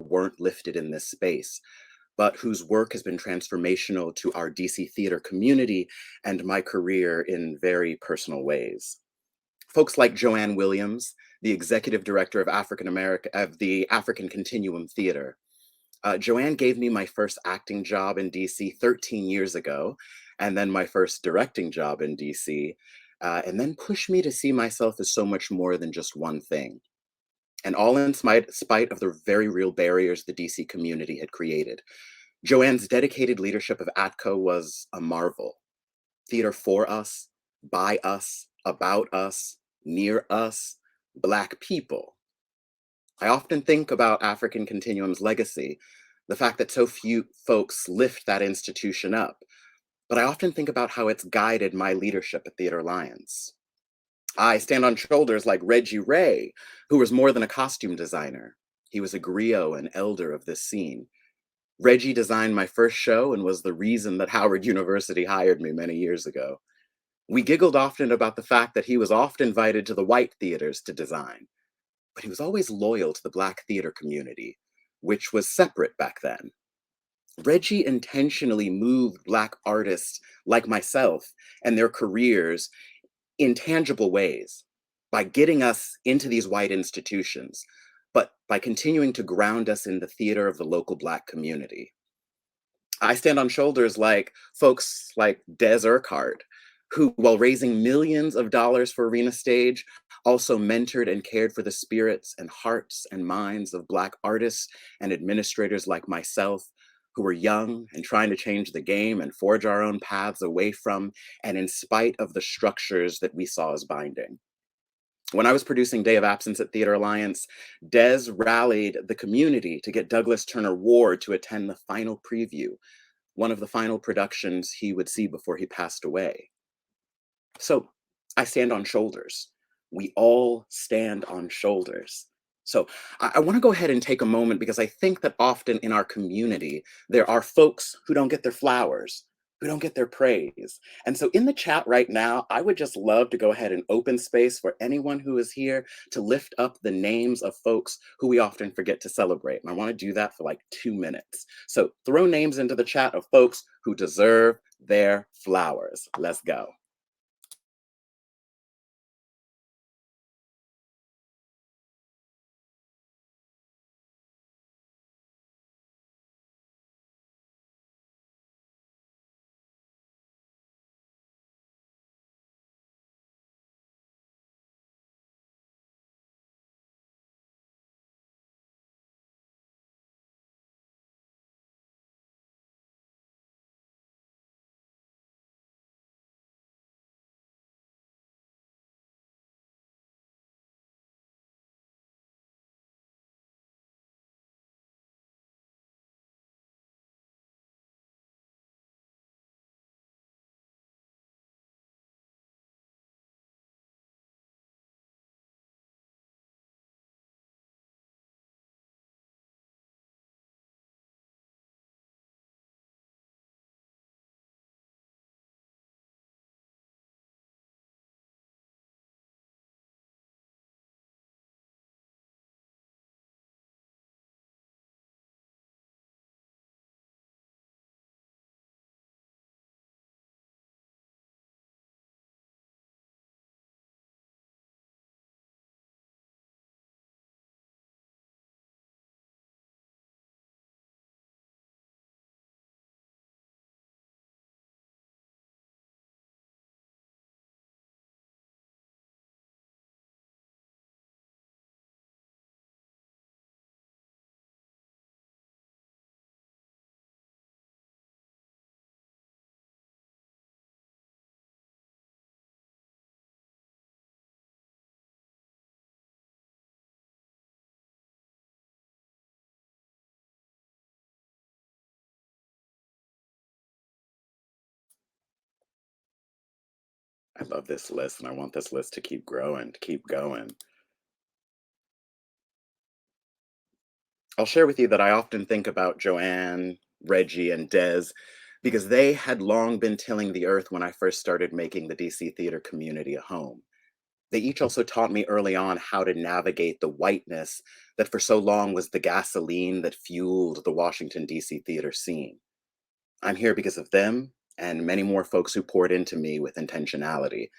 weren't lifted in this space, but whose work has been transformational to our DC theater community and my career in very personal ways. Folks like Joanne Williams, the executive director of the African Continuum Theater. Joanne gave me my first acting job in DC 13 years ago, and then my first directing job in DC, and then pushed me to see myself as so much more than just one thing. And all in spite of the very real barriers the DC community had created. Joanne's dedicated leadership of ATCO was a marvel. Theater for us, by us, about us, near us, Black people. I often think about African Continuum's legacy, the fact that so few folks lift that institution up, but I often think about how it's guided my leadership at Theater Alliance. I stand on shoulders like Reggie Ray, who was more than a costume designer. He was a griot and elder of this scene. Reggie designed my first show and was the reason that Howard University hired me many years ago. We giggled often about the fact that he was often invited to the white theaters to design, but he was always loyal to the Black theater community, which was separate back then. Reggie intentionally moved Black artists like myself and their careers in tangible ways by getting us into these white institutions, but by continuing to ground us in the theater of the local Black community. I stand on shoulders like folks like Des Urquhart, who, while raising millions of dollars for Arena Stage, also mentored and cared for the spirits and hearts and minds of Black artists and administrators like myself, who were young and trying to change the game and forge our own paths away from and in spite of the structures that we saw as binding. When I was producing Day of Absence at Theater Alliance, Des rallied the community to get Douglas Turner Ward to attend the final preview, one of the final productions he would see before he passed away. So I stand on shoulders. We all stand on shoulders. So I want to go ahead and take a moment because I think that often in our community, there are folks who don't get their flowers, who don't get their praise. And so in the chat right now, I would just love to go ahead and open space for anyone who is here to lift up the names of folks who we often forget to celebrate. And I want to do that for like 2 minutes. So throw names into the chat of folks who deserve their flowers. Let's go. I love this list and I want this list to keep growing, to keep going. I'll share with you that I often think about Joanne, Reggie, and Des because they had long been tilling the earth when I first started making the DC theater community a home. They each also taught me early on how to navigate the whiteness that for so long was the gasoline that fueled the Washington, D.C. theater scene. I'm here because of them and many more folks who poured into me with intentionality.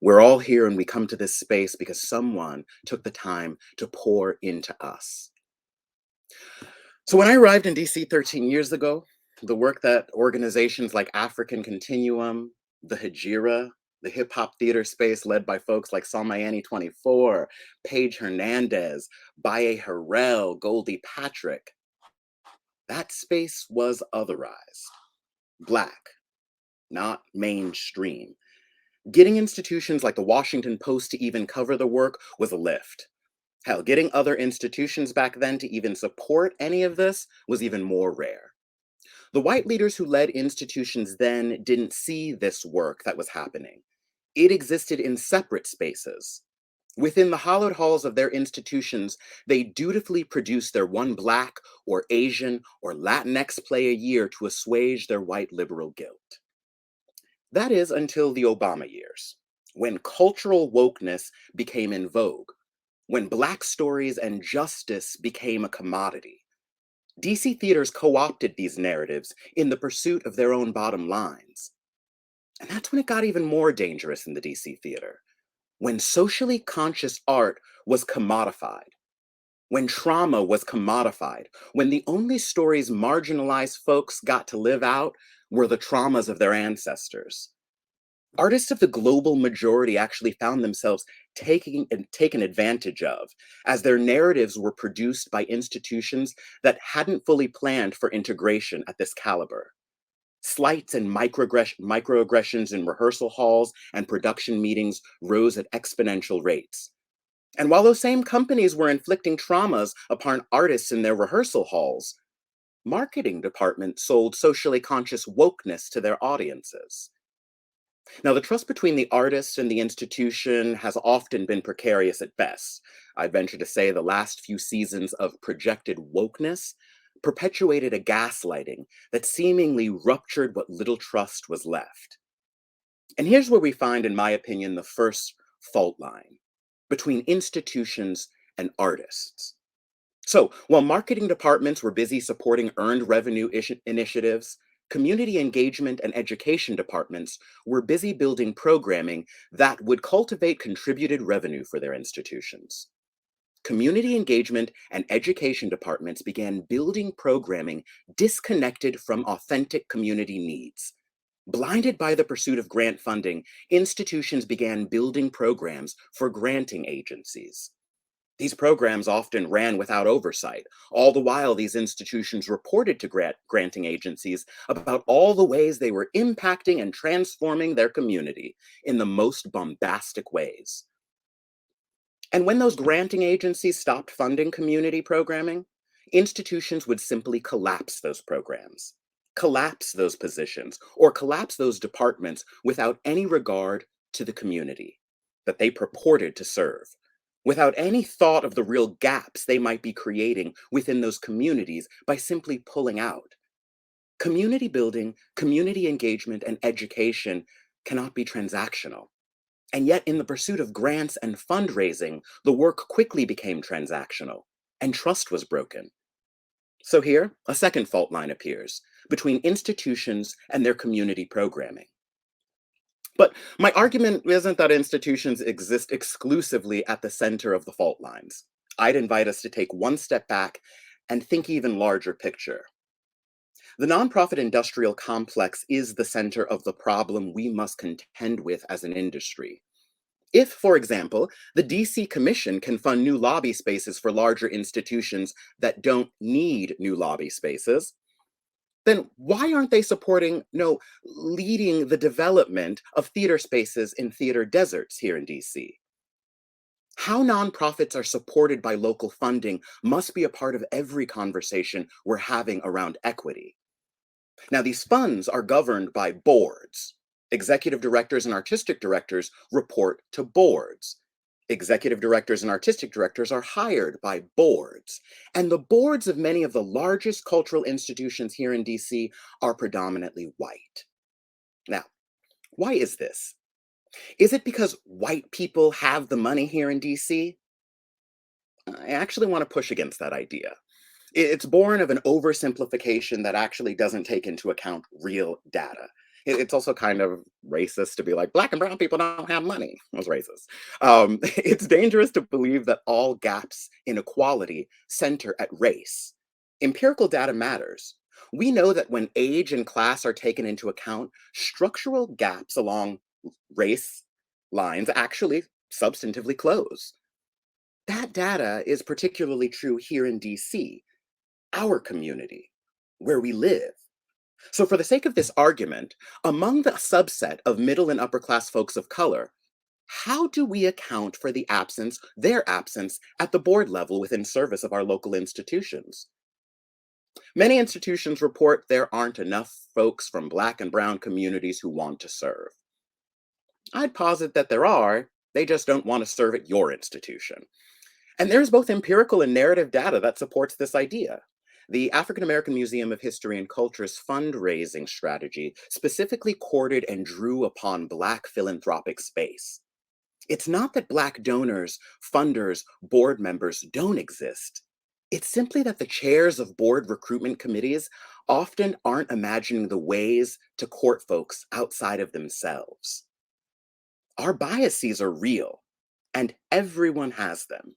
We're all here and we come to this space because someone took the time to pour into us. So when I arrived in DC 13 years ago, the work that organizations like African Continuum, the Hijira, the hip hop theater space led by folks like Salmayani 24, Paige Hernandez, Baye Harrell, Goldie Patrick, that space was otherized, Black, not mainstream. Getting institutions like the Washington Post to even cover the work was a lift. Hell, getting other institutions back then to even support any of this was even more rare. The white leaders who led institutions then didn't see this work that was happening. It existed in separate spaces. Within the hollowed halls of their institutions, they dutifully produced their one Black or Asian or Latinx play a year to assuage their white liberal guilt. That is until the Obama years, when cultural wokeness became in vogue, when Black stories and justice became a commodity. DC theaters co opted these narratives in the pursuit of their own bottom lines. And that's when it got even more dangerous in the DC theater, when socially conscious art was commodified, when trauma was commodified, when the only stories marginalized folks got to live out were the traumas of their ancestors. Artists of the global majority actually found themselves taken advantage of as their narratives were produced by institutions that hadn't fully planned for integration at this caliber. Slights and microaggressions in rehearsal halls and production meetings rose at exponential rates. And while those same companies were inflicting traumas upon artists in their rehearsal halls, marketing departments sold socially conscious wokeness to their audiences. Now, the trust between the artist and the institution has often been precarious at best. I'd venture to say the last few seasons of projected wokeness perpetuated a gaslighting that seemingly ruptured what little trust was left. And here's where we find, in my opinion, the first fault line between institutions and artists. So, while marketing departments were busy supporting earned revenue initiatives, community engagement and education departments were busy building programming that would cultivate contributed revenue for their institutions. Community engagement and education departments began building programming disconnected from authentic community needs. Blinded by the pursuit of grant funding, institutions began building programs for granting agencies. These programs often ran without oversight. All the while, these institutions reported to granting agencies about all the ways they were impacting and transforming their community in the most bombastic ways. And when those granting agencies stopped funding community programming, institutions would simply collapse those programs, collapse those positions, or collapse those departments without any regard to the community that they purported to serve, without any thought of the real gaps they might be creating within those communities by simply pulling out. Community building, community engagement, and education cannot be transactional. And yet, in the pursuit of grants and fundraising, the work quickly became transactional, and trust was broken. So here, a second fault line appears between institutions and their community programming. But my argument isn't that institutions exist exclusively at the center of the fault lines. I'd invite us to take one step back and think even larger picture. The nonprofit industrial complex is the center of the problem we must contend with as an industry. If, for example, the DC Commission can fund new lobby spaces for larger institutions that don't need new lobby spaces, then why aren't they supporting, no, leading the development of theater spaces in theater deserts here in DC? How nonprofits are supported by local funding must be a part of every conversation we're having around equity. Now, these funds are governed by boards. Executive directors and artistic directors report to boards. Executive directors and artistic directors are hired by boards. And the boards of many of the largest cultural institutions here in DC are predominantly white. Now, why is this? Is it because white people have the money here in DC? I actually want to push against that idea. It's born of an oversimplification that actually doesn't take into account real data. It's also kind of racist to be like, Black and brown people don't have money. It was racist. It's dangerous to believe that all gaps in equality center at race. Empirical data matters. We know that when age and class are taken into account, structural gaps along race lines actually substantively close. That data is particularly true here in DC, our community, where we live. So, for the sake of this argument, among the subset of middle and upper class folks of color, how do we account for their absence at the board level within service of our local institutions? Many institutions report there aren't enough folks from Black and brown communities who want to serve. I'd posit that there are, they just don't want to serve at your institution. And there's both empirical and narrative data that supports this idea. The African American Museum of History and Culture's fundraising strategy specifically courted and drew upon Black philanthropic space. It's not that Black donors, funders, board members don't exist. It's simply that the chairs of board recruitment committees often aren't imagining the ways to court folks outside of themselves. Our biases are real, and everyone has them.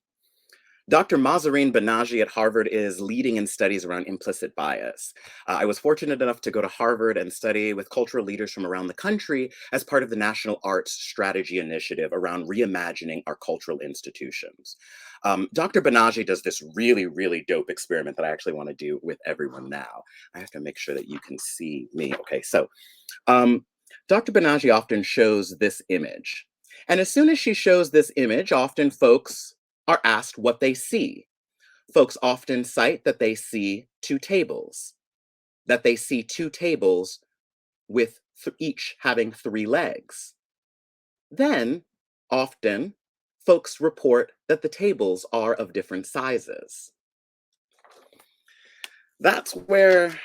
Dr. Mahzarin Banaji at Harvard is leading in studies around implicit bias. I was fortunate enough to go to Harvard and study with cultural leaders from around the country as part of the National Arts Strategy Initiative around reimagining our cultural institutions. Dr. Banaji does this really, really dope experiment that I actually want to do with everyone now. I have to make sure that you can see me. Okay, so Dr. Banaji often shows this image. And as soon as she shows this image, often folks are asked what they see. Folks often cite that they see two tables, with each having three legs. Then, often, folks report that the tables are of different sizes. That's where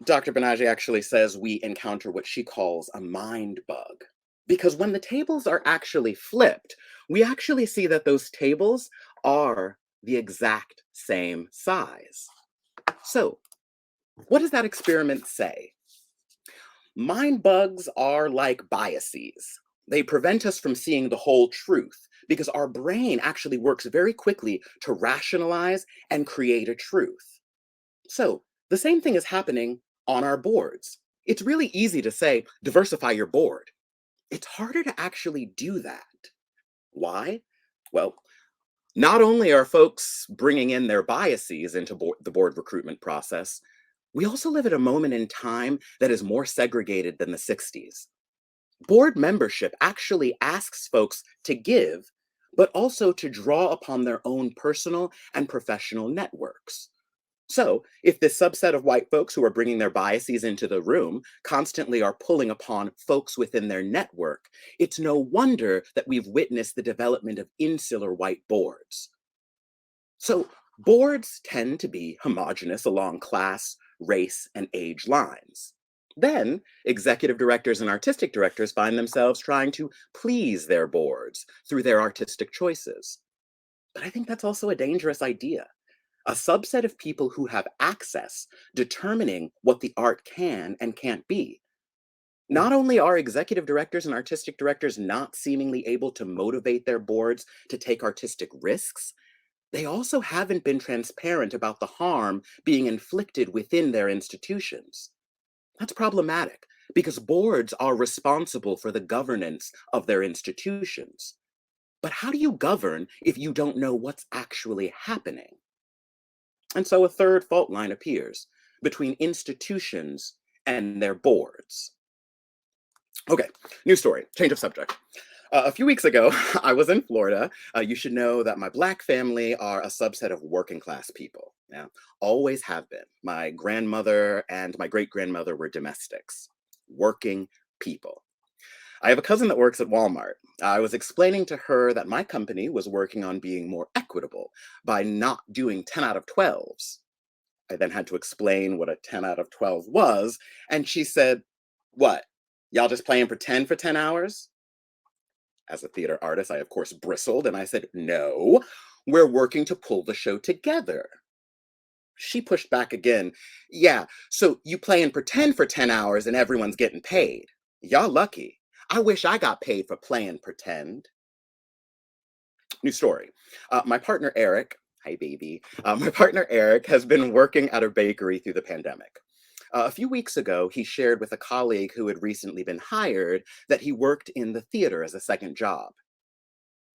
Dr. Banaji actually says we encounter what she calls a mind bug. Because when the tables are actually flipped, we actually see that those tables are the exact same size. So, what does that experiment say? Mind bugs are like biases. They prevent us from seeing the whole truth because our brain actually works very quickly to rationalize and create a truth. So, the same thing is happening on our boards. It's really easy to say, diversify your board. It's harder to actually do that. Why? Well, not only are folks bringing in their biases into the board recruitment process, we also live at a moment in time that is more segregated than the 60s. Board membership actually asks folks to give, but also to draw upon their own personal and professional networks. So, if this subset of white folks who are bringing their biases into the room constantly are pulling upon folks within their network, it's no wonder that we've witnessed the development of insular white boards. So, boards tend to be homogenous along class, race, and age lines. Then, executive directors and artistic directors find themselves trying to please their boards through their artistic choices. But I think that's also a dangerous idea. A subset of people who have access determining what the art can and can't be. Not only are executive directors and artistic directors not seemingly able to motivate their boards to take artistic risks, they also haven't been transparent about the harm being inflicted within their institutions. That's problematic because boards are responsible for the governance of their institutions. But how do you govern if you don't know what's actually happening? And so a third fault line appears between institutions and their boards. Okay, new story, change of subject. A few weeks ago, I was in Florida. You should know that my Black family are a subset of working class people. Yeah, always have been. My grandmother and my great grandmother were domestics, working people. I have a cousin that works at Walmart. I was explaining to her that my company was working on being more equitable by not doing 10 out of 12s. I then had to explain what a 10 out of 12 was, and she said, "What? Y'all just playing pretend for 10 hours?" As a theater artist, I of course bristled and I said, "No, we're working to pull the show together." She pushed back again. "Yeah, so you play and pretend for 10 hours and everyone's getting paid. Y'all lucky. I wish I got paid for playing pretend." New story. My partner Eric, hi baby, my partner Eric has been working at a bakery through the pandemic. A few weeks ago, he shared with a colleague who had recently been hired that he worked in the theater as a second job.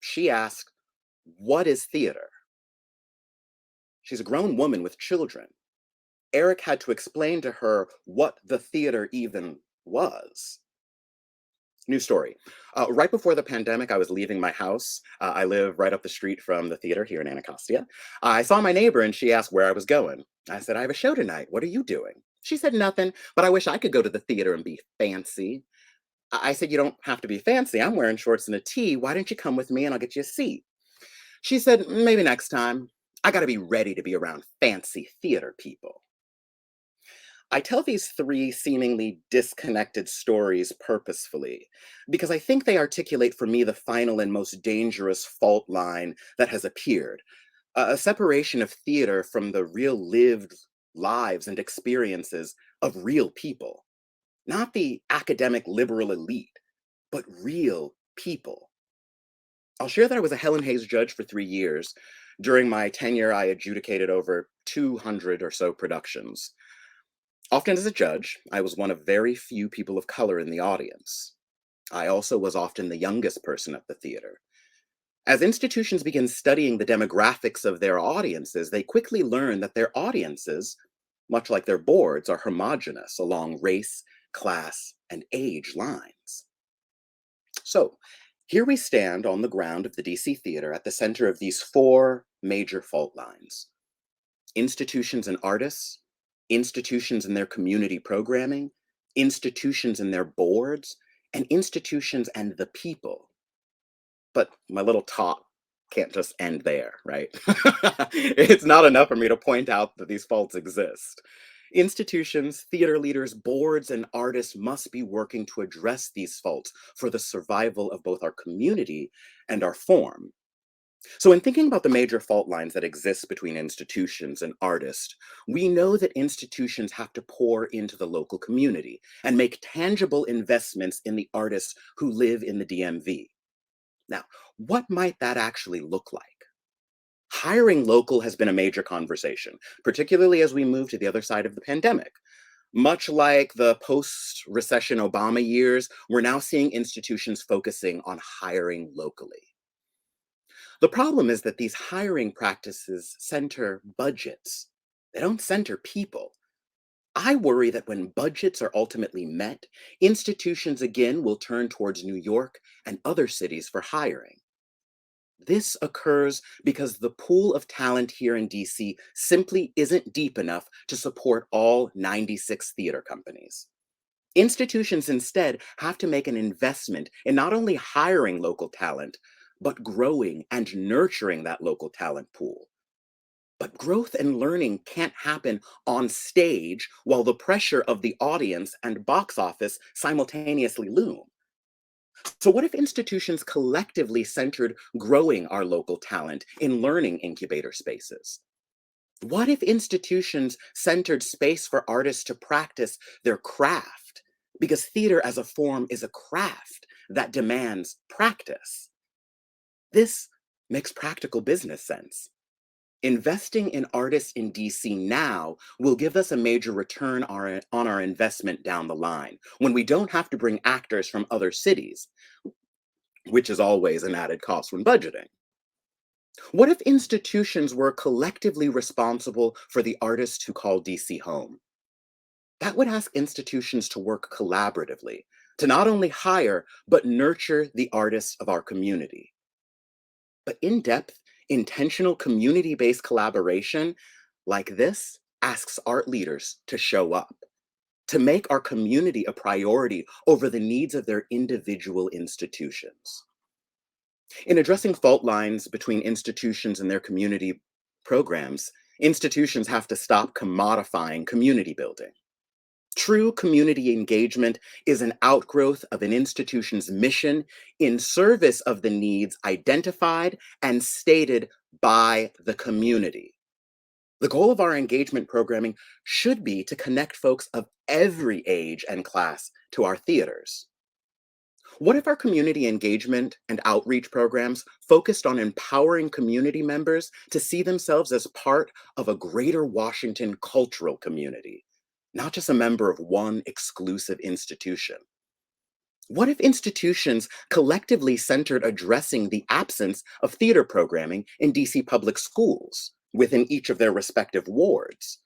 She asked, "What is theater?" She's a grown woman with children. Eric had to explain to her what the theater even was. New story. Right before the pandemic, I was leaving my house. I live right up the street from the theater here in Anacostia. I saw my neighbor and she asked where I was going. I said, "I have a show tonight. What are you doing?" She said, "Nothing, but I wish I could go to the theater and be fancy." I said, "You don't have to be fancy. I'm wearing shorts and a tee. Why don't you come with me and I'll get you a seat?" She said, "Maybe next time. I got to be ready to be around fancy theater people." I tell these three seemingly disconnected stories purposefully because I think they articulate for me the final and most dangerous fault line that has appeared, a separation of theater from the real lived lives and experiences of real people, not the academic liberal elite, but real people. I'll share that I was a Helen Hayes judge for 3 years. During my tenure, I adjudicated over 200 or so productions. Often as a judge, I was one of very few people of color in the audience. I also was often the youngest person at the theater. As institutions begin studying the demographics of their audiences, they quickly learn that their audiences, much like their boards, are homogenous along race, class, and age lines. So, here we stand on the ground of the DC Theater at the center of these four major fault lines: institutions and artists, institutions and their community programming, institutions and their boards, and institutions and the people. But my little talk can't just end there, right? It's not enough for me to point out that these faults exist. Institutions, theater leaders, boards, and artists must be working to address these faults for the survival of both our community and our form. So, in thinking about the major fault lines that exist between institutions and artists, we know that institutions have to pour into the local community and make tangible investments in the artists who live in the DMV. Now, what might that actually look like? Hiring local has been a major conversation, particularly as we move to the other side of the pandemic. Much like the post recession Obama years, we're now seeing institutions focusing on hiring locally. The problem is that these hiring practices center budgets. They don't center people. I worry that when budgets are ultimately met, institutions again will turn towards New York and other cities for hiring. This occurs because the pool of talent here in DC simply isn't deep enough to support all 96 theater companies. Institutions instead have to make an investment in not only hiring local talent, but growing and nurturing that local talent pool. But growth and learning can't happen on stage while the pressure of the audience and box office simultaneously loom. So, what if institutions collectively centered growing our local talent in learning incubator spaces? What if institutions centered space for artists to practice their craft? Because theater as a form is a craft that demands practice. This makes practical business sense. Investing in artists in DC now will give us a major return on our investment down the line when we don't have to bring actors from other cities, which is always an added cost when budgeting. What if institutions were collectively responsible for the artists who call DC home? That would ask institutions to work collaboratively, to not only hire, but nurture the artists of our community. But in depth, intentional community based collaboration like this asks art leaders to show up, to make our community a priority over the needs of their individual institutions. In addressing fault lines between institutions and their community programs, institutions have to stop commodifying community building. True community engagement is an outgrowth of an institution's mission in service of the needs identified and stated by the community. The goal of our engagement programming should be to connect folks of every age and class to our theaters. What if our community engagement and outreach programs focused on empowering community members to see themselves as part of a greater Washington cultural community, not just a member of one exclusive institution? What if institutions collectively centered addressing the absence of theater programming in DC public schools within each of their respective wards?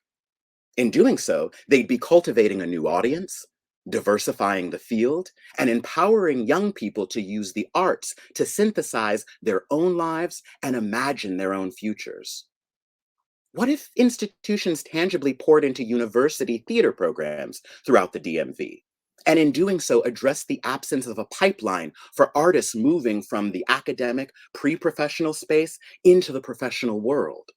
In doing so, they'd be cultivating a new audience, diversifying the field, and empowering young people to use the arts to synthesize their own lives and imagine their own futures. What if institutions tangibly poured into university theater programs throughout the DMV? And in doing so, address the absence of a pipeline for artists moving from the academic, pre professional space into the professional world?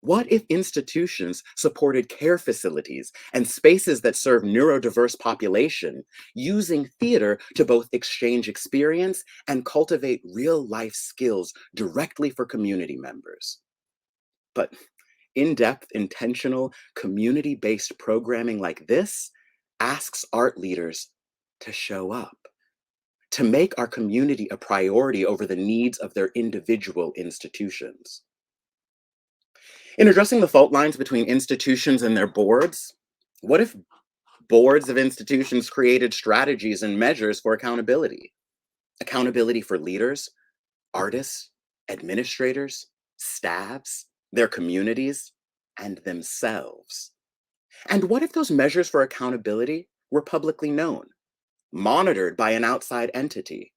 What if institutions supported care facilities and spaces that serve neurodiverse population, using theater to both exchange experience and cultivate real life skills directly for community members? But in depth, intentional, community based programming like this asks art leaders to show up, to make our community a priority over the needs of their individual institutions. In addressing the fault lines between institutions and their boards, what if boards of institutions created strategies and measures for accountability? Accountability for leaders, artists, administrators, staffs, their communities, and themselves. And what if those measures for accountability were publicly known, monitored by an outside entity?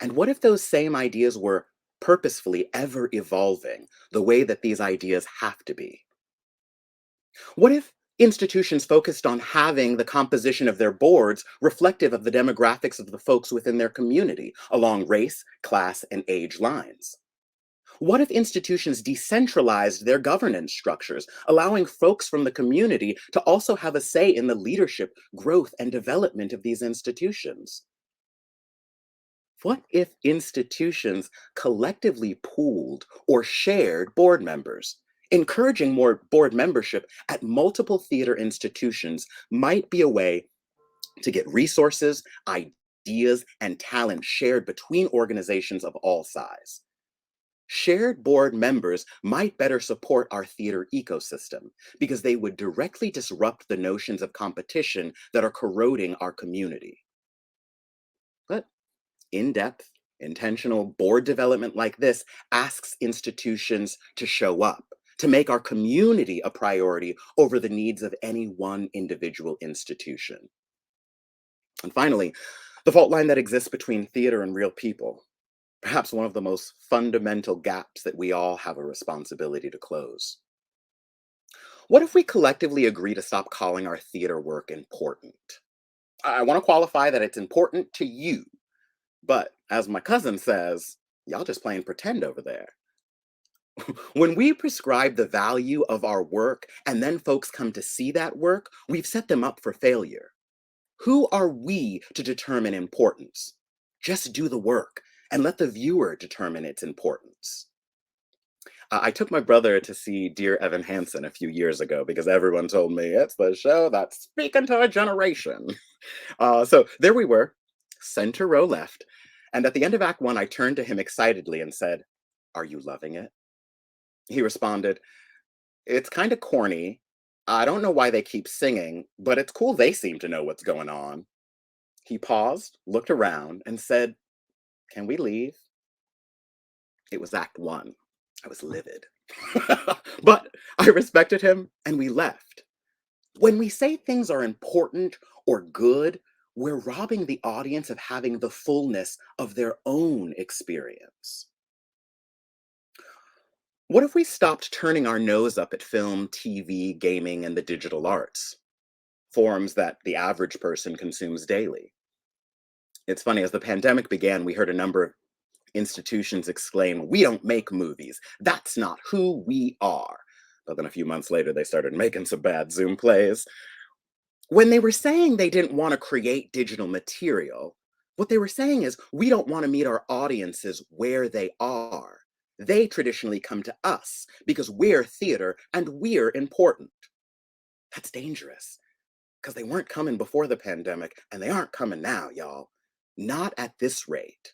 And what if those same ideas were purposefully ever evolving the way that these ideas have to be? What if institutions focused on having the composition of their boards reflective of the demographics of the folks within their community along race, class, and age lines? What if institutions decentralized their governance structures, allowing folks from the community to also have a say in the leadership, growth, and development of these institutions? What if institutions collectively pooled or shared board members? Encouraging more board membership at multiple theater institutions might be a way to get resources, ideas, and talent shared between organizations of all size. Shared board members might better support our theater ecosystem because they would directly disrupt the notions of competition that are corroding our community. But in depth, intentional board development like this asks institutions to show up, to make our community a priority over the needs of any one individual institution. And finally, the fault line that exists between theater and real people, perhaps one of the most fundamental gaps that we all have a responsibility to close. What if we collectively agree to stop calling our theater work important? I want to qualify that it's important to you, but as my cousin says, y'all just playing pretend over there. When we prescribe the value of our work and then folks come to see that work, we've set them up for failure. Who are we to determine importance? Just do the work and let the viewer determine its importance. I took my brother to see Dear Evan Hansen a few years ago because everyone told me it's the show that's speaking to a generation. So there we were, center row left. And at the end of Act One, I turned to him excitedly and said, "Are you loving it?" He responded, "It's kind of corny. I don't know why they keep singing, but it's cool they seem to know what's going on." He paused, looked around, and said, "Can we leave?" It was Act One. I was livid. But I respected him, and we left. When we say things are important or good, we're robbing the audience of having the fullness of their own experience. What if we stopped turning our nose up at film, TV, gaming, and the digital arts, forms that the average person consumes daily? It's funny, as the pandemic began, we heard a number of institutions exclaim, "We don't make movies. That's not who we are." But then a few months later, they started making some bad Zoom plays. When they were saying they didn't want to create digital material, what they were saying is we don't want to meet our audiences where they are. They traditionally come to us because we're theater and we're important. That's dangerous because they weren't coming before the pandemic and they aren't coming now, y'all. Not at this rate.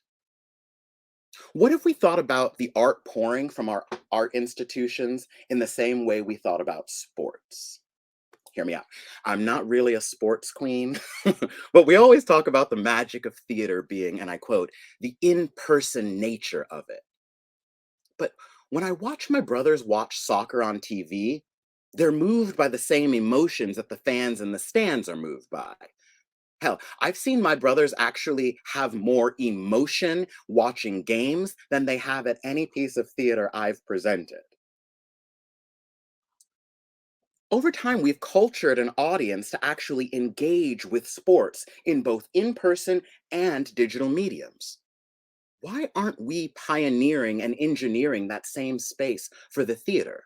What if we thought about the art pouring from our art institutions in the same way we thought about sports? Hear me out. I'm not really a sports queen, but we always talk about the magic of theater being, and I quote, the in person nature of it. But when I watch my brothers watch soccer on TV, they're moved by the same emotions that the fans in the stands are moved by. Hell, I've seen my brothers actually have more emotion watching games than they have at any piece of theater I've presented. Over time, we've cultured an audience to actually engage with sports in both in person and digital mediums. Why aren't we pioneering and engineering that same space for the theater?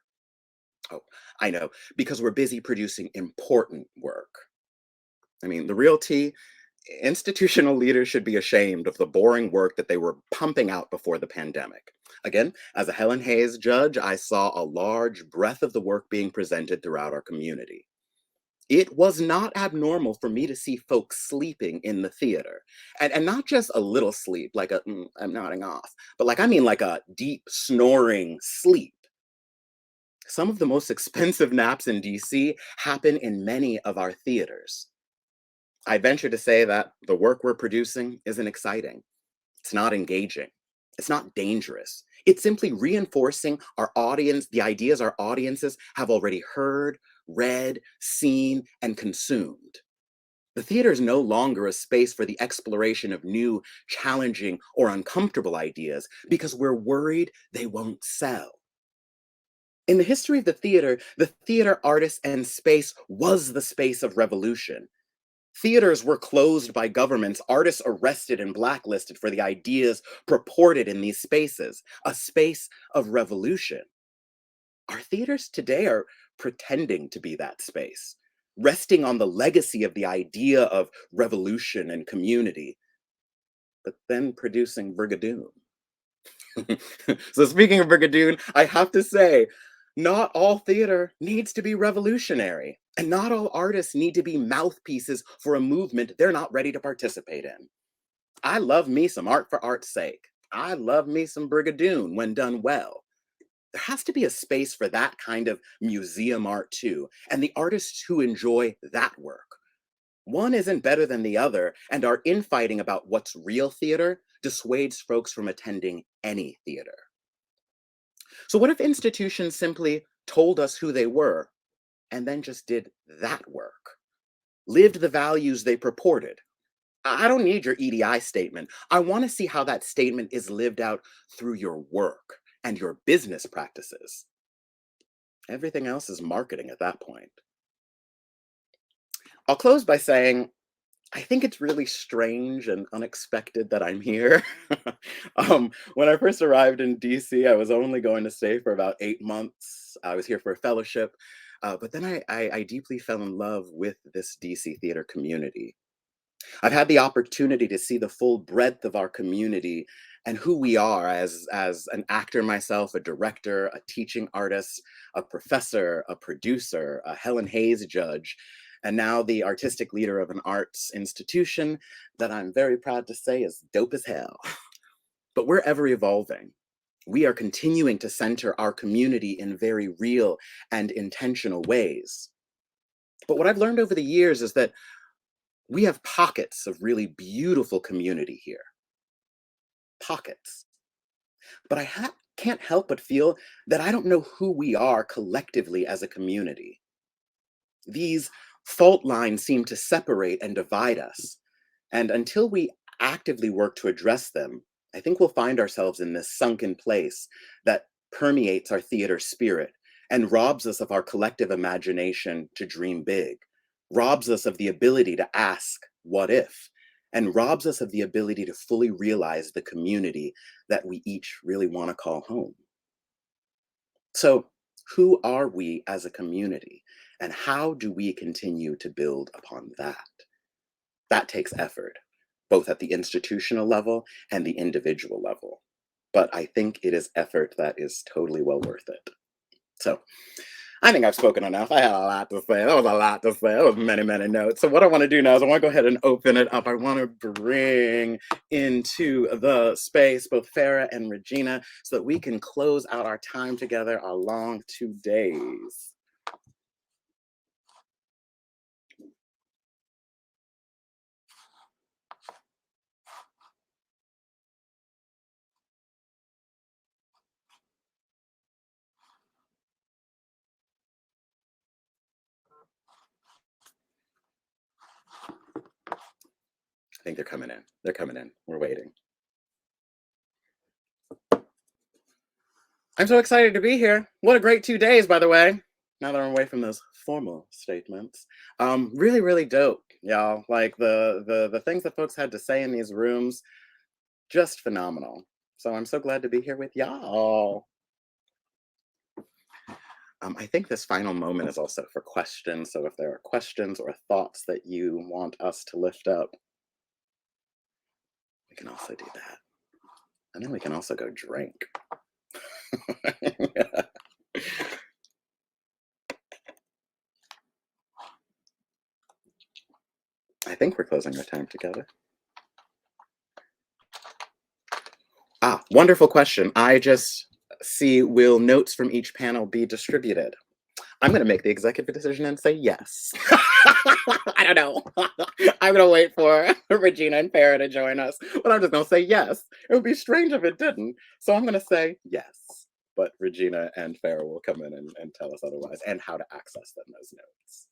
Oh, I know, because we're busy producing important work. I mean, the real tea, institutional leaders should be ashamed of the boring work that they were pumping out before the pandemic. Again, as a Helen Hayes judge, I saw a large breadth of the work being presented throughout our community. It was not abnormal for me to see folks sleeping in the theater. And not just a little sleep, like I'm nodding off, but like I mean like a deep snoring sleep. Some of the most expensive naps in DC happen in many of our theaters. I venture to say that the work we're producing isn't exciting. It's not engaging. It's not dangerous. It's simply reinforcing our audience, the ideas our audiences have already heard, read, seen, and consumed. The theater is no longer a space for the exploration of new, challenging, or uncomfortable ideas because we're worried they won't sell. In the history of the theater artist and space was the space of revolution. Theaters were closed by governments, artists arrested and blacklisted for the ideas purported in these spaces, a space of revolution. Our theaters today are pretending to be that space, resting on the legacy of the idea of revolution and community, but then producing Brigadoon. So, speaking of Brigadoon, I have to say, not all theater needs to be revolutionary, and not all artists need to be mouthpieces for a movement they're not ready to participate in. I love me some art for art's sake. I love me some Brigadoon when done well. There has to be a space for that kind of museum art too, and the artists who enjoy that work. One isn't better than the other, and our infighting about what's real theater dissuades folks from attending any theater. So, what if institutions simply told us who they were and then just did that work? Lived the values they purported? I don't need your EDI statement. I want to see how that statement is lived out through your work and your business practices. Everything else is marketing at that point. I'll close by saying I think it's really strange and unexpected that I'm here. When I first arrived in DC, I was only going to stay for about 8 months. I was here for a fellowship, but then I deeply fell in love with this DC theater community. I've had the opportunity to see the full breadth of our community and who we are as an actor myself, a director, a teaching artist, a professor, a producer, a Helen Hayes judge, and now the artistic leader of an arts institution that I'm very proud to say is dope as hell. But we're ever evolving. We are continuing to center our community in very real and intentional ways. But what I've learned over the years is that we have pockets of really beautiful community here. Pockets. But can't help but feel that I don't know who we are collectively as a community. These fault lines seem to separate and divide us. And until we actively work to address them, I think we'll find ourselves in this sunken place that permeates our theater spirit and robs us of our collective imagination to dream big, robs us of the ability to ask, what if? And robs us of the ability to fully realize the community that we each really want to call home. So, Who are we as a community? And how do we continue to build upon that? That takes effort, both at the institutional level and the individual level. But I think it is effort that is totally well worth it. So I think I've spoken enough. I had a lot to say. That was a lot to say. That was many, many notes. So what I want to do now is I want to go ahead and open it up. I want to bring into the space both Farah and Regina so that we can close out our time together, our long 2 days. I think they're coming in. They're coming in. We're waiting. I'm so excited to be here. What a great 2 days, by the way. Now that I'm away from those formal statements. Really, really dope, y'all. Like the things that folks had to say in these rooms, just phenomenal. So I'm so glad to be here with y'all. I think this final moment is also for questions. So if there are questions or thoughts that you want us to lift up, we can also do that. And then we can also go drink. I think we're closing our time together. Wonderful question. I just see, will notes from each panel be distributed? I'm going to make the executive decision and say yes. I don't know. I'm going to wait for Regina and Farah to join us, but I'm just going to say yes. It would be strange if it didn't. So I'm going to say yes, but Regina and Farah will come in and tell us otherwise and how to access them, those notes.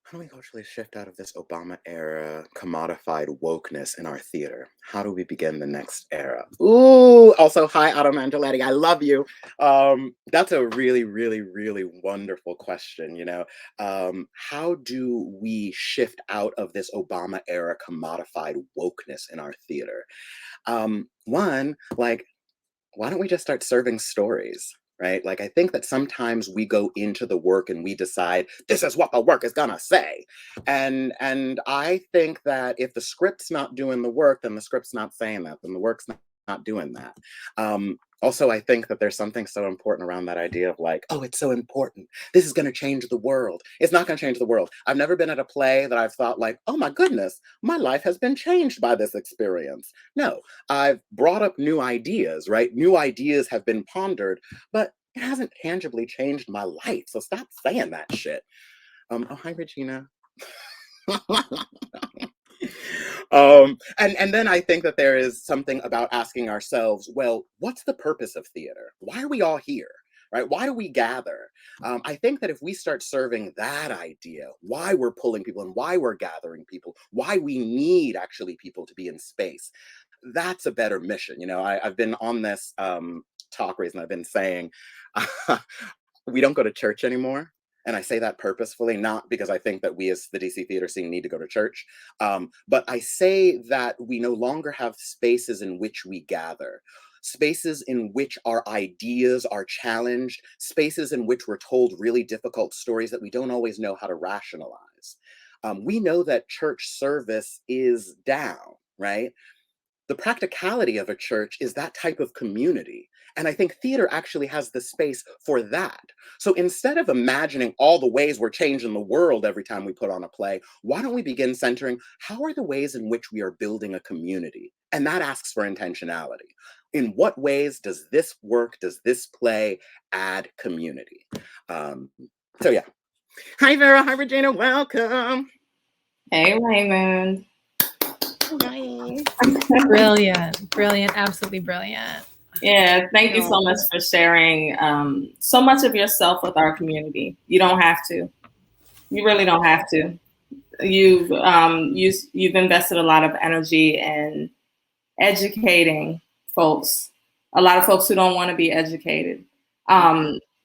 How do we culturally shift out of this Obama era commodified wokeness in our theater? How do we begin the next era? Ooh, also, hi, Otto Mangialetti. I love you. That's a really, really, really wonderful question. How do we shift out of this Obama era commodified wokeness in our theater? One, like, why don't we just start serving stories? Right? Like, I think that sometimes we go into the work and we decide this is what the work is gonna say. And I think that if the script's not doing the work, then the script's not saying that, then the work's not doing that. Also, I think that there's something so important around that idea of like, oh, it's so important. This is going to change the world. It's not going to change the world. I've never been at a play that I've thought like, oh my goodness, my life has been changed by this experience. No, I've brought up new ideas, right? New ideas have been pondered, but it hasn't tangibly changed my life. So stop saying that shit. Oh, hi, Regina. And then I think that there is something about asking ourselves, well, what's the purpose of theater? Why are we all here? Right? Why do we gather? I think that if we start serving that idea, why we're pulling people and why we're gathering people, why we need actually people to be in space, that's a better mission. I've been on this talk race and I've been saying, we don't go to church anymore. And I say that purposefully, not because I think that we as the DC theater scene need to go to church, but I say that we no longer have spaces in which we gather, spaces in which our ideas are challenged, spaces in which we're told really difficult stories that we don't always know how to rationalize. We know that church service is down, right? The practicality of a church is that type of community. And I think theater actually has the space for that. So instead of imagining all the ways we're changing the world every time we put on a play, why don't we begin centering how are the ways in which we are building a community? And that asks for intentionality. In what ways does this work, does this play add community? So yeah. Hi, Vera. Hi, Regina. Welcome. Hey, Raymond. Brilliant, absolutely brilliant. Yeah, thank you so much for sharing so much of yourself with our community. You don't have to. You really don't have to. You've invested a lot of energy in educating folks, a lot of folks who don't want to be educated.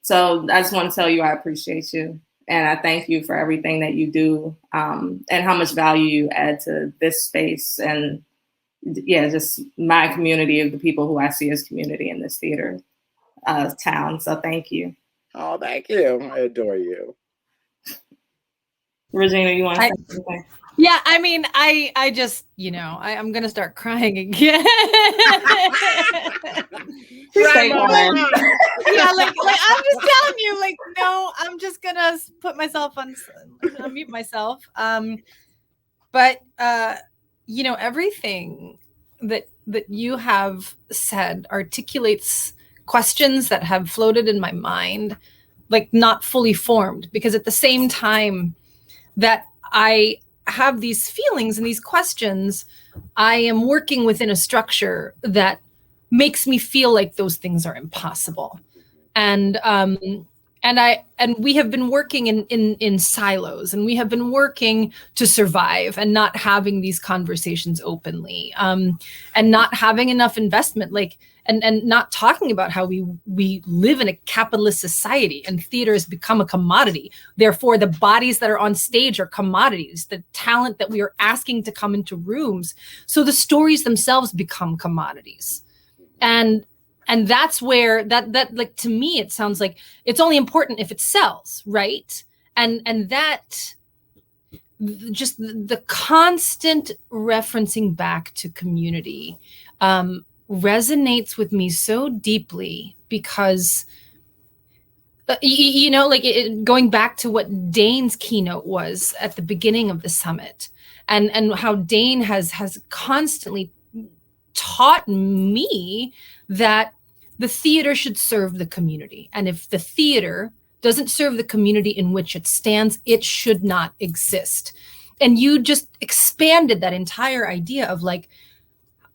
So I just want to tell you I appreciate you. And I thank you for everything that you do, and how much value you add to this space and, yeah, just my community of the people who I see as community in this theater town. So thank you. Oh, thank you. I adore you. Regina, you want to say something? Yeah, I mean, I just, I'm going to start crying again. Yeah, like I'm just telling you, like, no, I'm just going to put myself unmute myself. But, everything that you have said articulates questions that have floated in my mind, like not fully formed, because at the same time that I have these feelings and these questions, I am working within a structure that makes me feel like those things are impossible. And we have been working in silos, and we have been working to survive and not having these conversations openly, and not having enough investment, and not talking about how we live in a capitalist society and theater has become a commodity. Therefore, the bodies that are on stage are commodities, the talent that we are asking to come into rooms. So the stories themselves become commodities. And that's where that like, to me, it sounds like it's only important if it sells, right? And that just the constant referencing back to community resonates with me so deeply, because going back to what Dane's keynote was at the beginning of the summit, and how Dane has constantly taught me that the theater should serve the community. And if the theater doesn't serve the community in which it stands, it should not exist. And you just expanded that entire idea of like,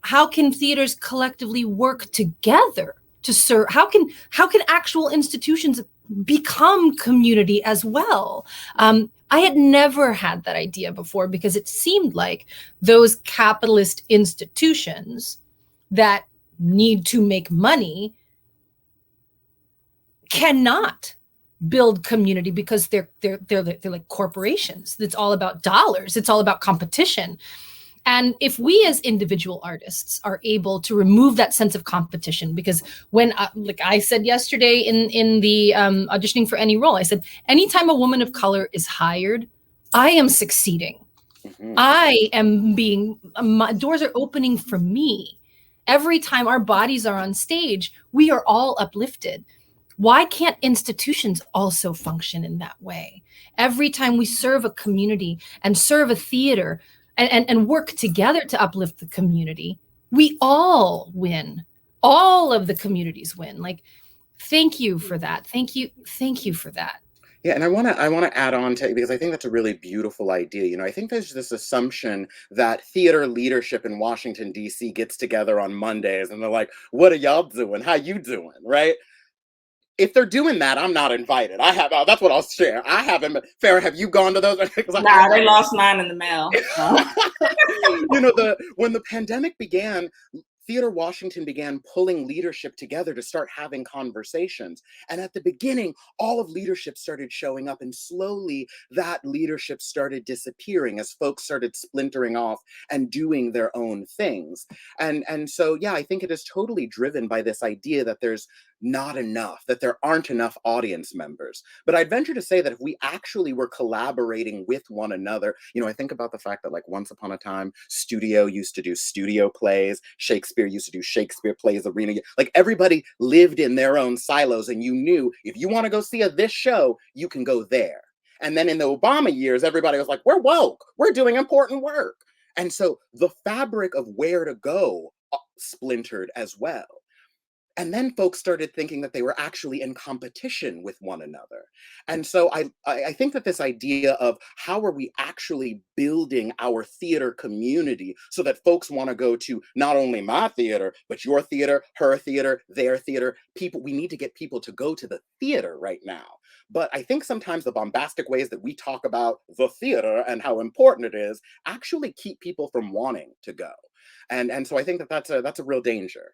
how can theaters collectively work together to serve? How can actual institutions become community as well? I had never had that idea before, because it seemed like those capitalist institutions that need to make money cannot build community, because they're like corporations. It's all about dollars. It's all about competition. And if we as individual artists are able to remove that sense of competition, because when, like I said yesterday in the auditioning for any role, I said, anytime a woman of color is hired, I am succeeding. Mm-hmm. I am my doors are opening for me. Every time our bodies are on stage, we are all uplifted. Why can't institutions also function in that way? Every time we serve a community and serve a theater and work together to uplift the community, we all win. All of the communities win. Like, thank you for that. Thank you for that. Yeah, and I want to add on to, because I think that's a really beautiful idea. I think there's this assumption that theater leadership in Washington, D.C. gets together on Mondays and they're like, what are y'all doing? How you doing? Right? If they're doing that, I'm not invited. That's what I'll share. I haven't. Farrah, have you gone to those? Nah, they lost mine in the mail. When the pandemic began, Theater Washington began pulling leadership together to start having conversations. And at the beginning, all of leadership started showing up, and slowly that leadership started disappearing as folks started splintering off and doing their own things. And so, yeah, I think it is totally driven by this idea that there's not enough, that there aren't enough audience members. But I'd venture to say that if we actually were collaborating with one another, I think about the fact that, like, once upon a time, studio used to do studio plays, Shakespeare used to do Shakespeare plays, arena, like everybody lived in their own silos, and you knew if you want to go see this show, you can go there. And then in the Obama years, everybody was like, we're woke, we're doing important work. And so the fabric of where to go splintered as well. And then folks started thinking that they were actually in competition with one another. And so I think that this idea of how are we actually building our theater community so that folks want to go to not only my theater, but your theater, her theater, their theater, we need to get people to go to the theater right now. But I think sometimes the bombastic ways that we talk about the theater and how important it is actually keep people from wanting to go. And so I think that that's a real danger.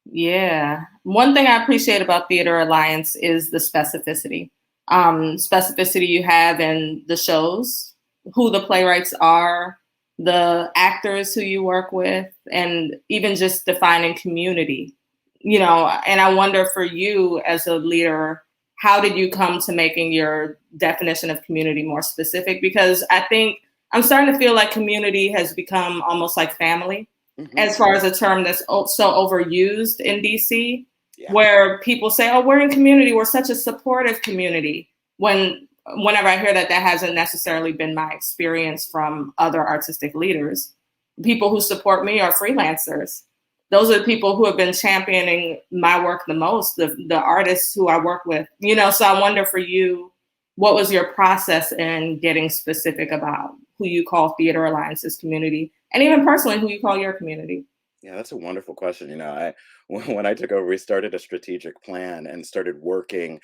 Yeah. One thing I appreciate about Theater Alliance is the specificity. Specificity you have in the shows, who the playwrights are, the actors who you work with, and even just defining community. And I wonder for you as a leader, how did you come to making your definition of community more specific? Because I think I'm starting to feel like community has become almost like family, as far as a term that's so overused in DC, where people say, oh, we're in community, we're such a supportive community. Whenever I hear that, that hasn't necessarily been my experience from other artistic leaders. People who support me are freelancers. Those are the people who have been championing my work the most, the artists who I work with. So I wonder for you, what was your process in getting specific about who you call Theater Alliance's community, and even personally, who you call your community? Yeah, that's a wonderful question. When I took over, we started a strategic plan and started working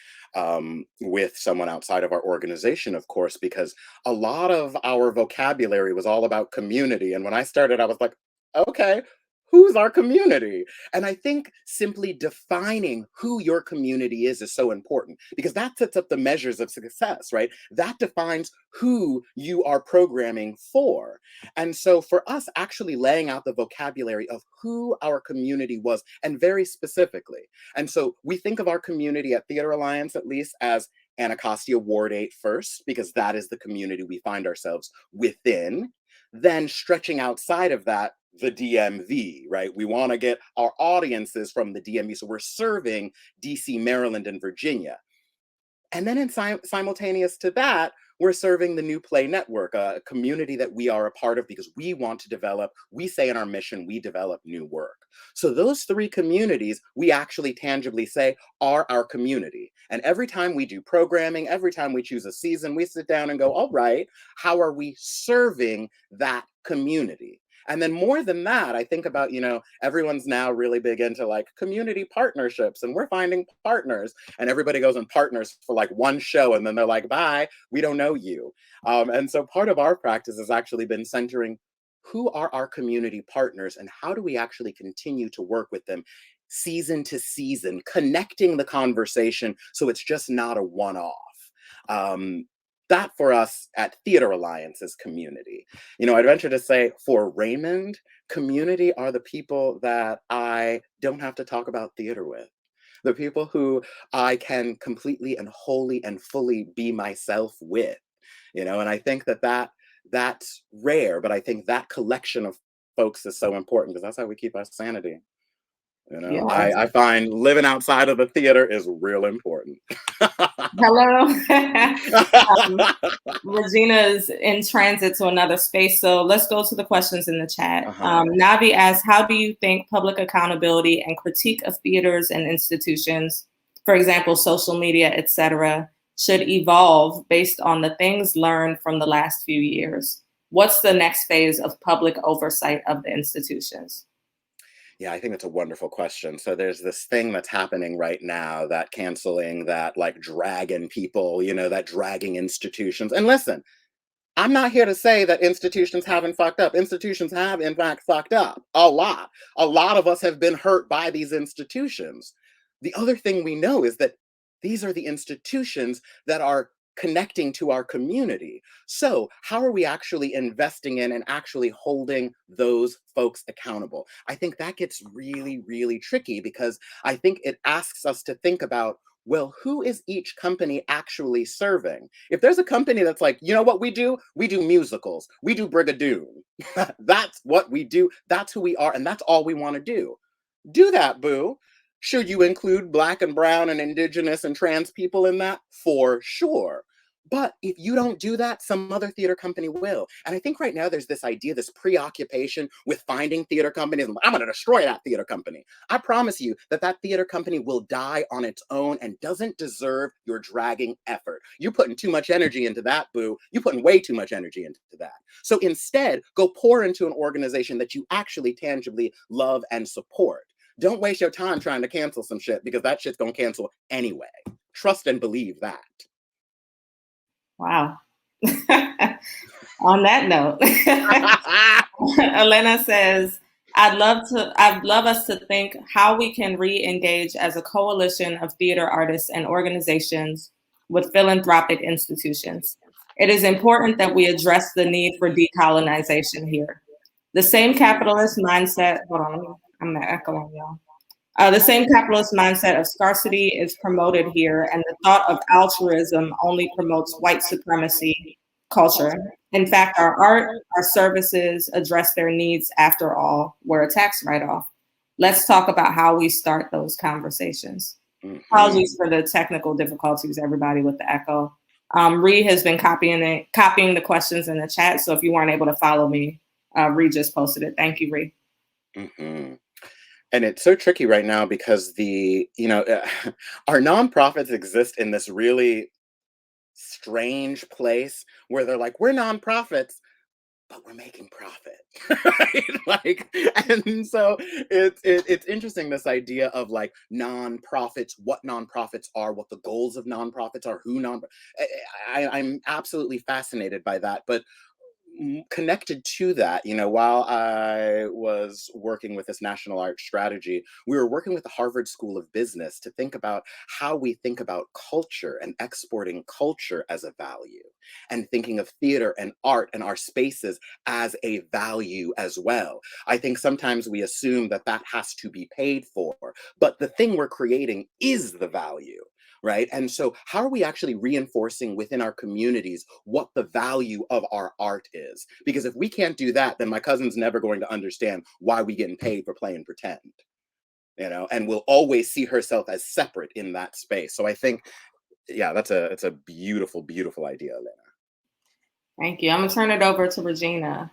with someone outside of our organization, of course, because a lot of our vocabulary was all about community. And when I started, I was like, okay, who's our community? And I think simply defining who your community is so important, because that sets up the measures of success, right? That defines who you are programming for. And so for us, actually laying out the vocabulary of who our community was, and very specifically. And so we think of our community at Theater Alliance, at least, as Anacostia Ward 8 first, because that is the community we find ourselves within. Then stretching outside of that, the DMV, right? We want to get our audiences from the DMV. So we're serving DC, Maryland, and Virginia. And then simultaneous to that, we're serving the New Play Network, a community that we are a part of because we want to develop, we say in our mission, we develop new work. So those three communities, we actually tangibly say are our community. And every time we do programming, every time we choose a season, we sit down and go, all right, how are we serving that community? And then more than that, I think about, everyone's now really big into like community partnerships, and we're finding partners, and everybody goes and partners for like one show, and then they're like, bye, we don't know you. And so part of our practice has actually been centering who are our community partners and how do we actually continue to work with them season to season, connecting the conversation so it's just not a one-off. That for us at Theater Alliance is community. I'd venture to say for Raymond, community are the people that I don't have to talk about theater with. The people who I can completely and wholly and fully be myself with, and I think that's rare, but I think that collection of folks is so important because that's how we keep our sanity. Yeah. I find living outside of the theater is real important. Hello. Regina's in transit to another space, so let's go to the questions in the chat. Navi asks, how do you think public accountability and critique of theaters and institutions, for example, social media, etc., should evolve based on the things learned from the last few years? What's the next phase of public oversight of the institutions? Yeah, I think it's a wonderful question. So there's this thing that's happening right now, that canceling, that like dragging people, that dragging institutions. And listen, I'm not here to say that institutions haven't fucked up. Institutions have, in fact, fucked up a lot. A lot of us have been hurt by these institutions. The other thing we know is that these are the institutions that are connecting to our community. So how are we actually investing in and actually holding those folks accountable? I think that gets really, really tricky because I think it asks us to think about, well, who is each company actually serving? If there's a company that's like, you know what we do? We do musicals. We do Brigadoon. That's what we do. That's who we are. And that's all we want to do. Do that, boo. Should you include Black and Brown and Indigenous and trans people in that? For sure. But if you don't do that, some other theater company will. And I think right now there's this idea, this preoccupation with finding theater companies. I'm going to destroy that theater company. I promise you that theater company will die on its own and doesn't deserve your dragging effort. You're putting too much energy into that, boo. You're putting way too much energy into that. So instead, go pour into an organization that you actually tangibly love and support. Don't waste your time trying to cancel some shit because that shit's going to cancel anyway. Trust and believe that. Wow. On that note, Elena says, I'd love us to think how we can re-engage as a coalition of theater artists and organizations with philanthropic institutions. It is important that we address the need for decolonization here. The same capitalist mindset, hold on, I'm echoing y'all. The same capitalist mindset of scarcity is promoted here, and the thought of altruism only promotes white supremacy culture. In fact, our art, our services address their needs. After all, we're a tax write-off. Let's talk about how we start those conversations. Apologies for the technical difficulties, everybody, with the echo. Ree has been copying the questions in the chat, so if you weren't able to follow me, Ree just posted it. Thank you, Ree. And it's so tricky right now because our nonprofits exist in this really strange place where they're like, we're nonprofits, but we're making profit, right? And so it's interesting, this idea of like nonprofits, what nonprofits are, what the goals of nonprofits are, I'm absolutely fascinated by that. But connected to that, while I was working with this national art strategy, we were working with the Harvard School of Business to think about how we think about culture and exporting culture as a value, and thinking of theater and art and our spaces as a value as well. I think sometimes we assume that that has to be paid for, but the thing we're creating is the value. Right. And so how are we actually reinforcing within our communities what the value of our art is? Because if we can't do that, then my cousin's never going to understand why we getting paid for playing pretend, and will always see herself as separate in that space. So I think, yeah, it's a beautiful, beautiful idea, Elena. Thank you. I'm gonna turn it over to Regina.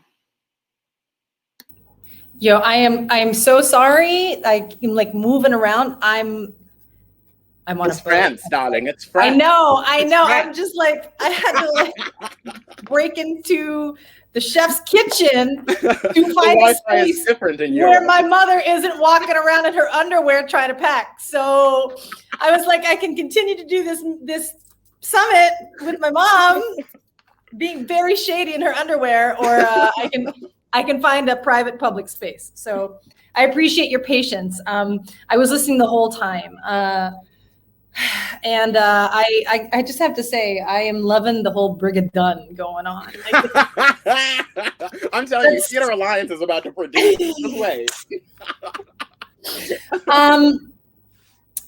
Yo, I am so sorry. I'm like moving around. I'm on it's France, darling. It's France. I know. I'm just like, I had to like break into the chef's kitchen to find a space where my mother isn't walking around in her underwear trying to pack. So I was like, I can continue to do this summit with my mom being very shady in her underwear, or I can find a private public space. So I appreciate your patience. I was listening the whole time. And I just have to say, I am loving the whole Brigadon going on. I'm telling you, Theater Alliance is about to produce this way.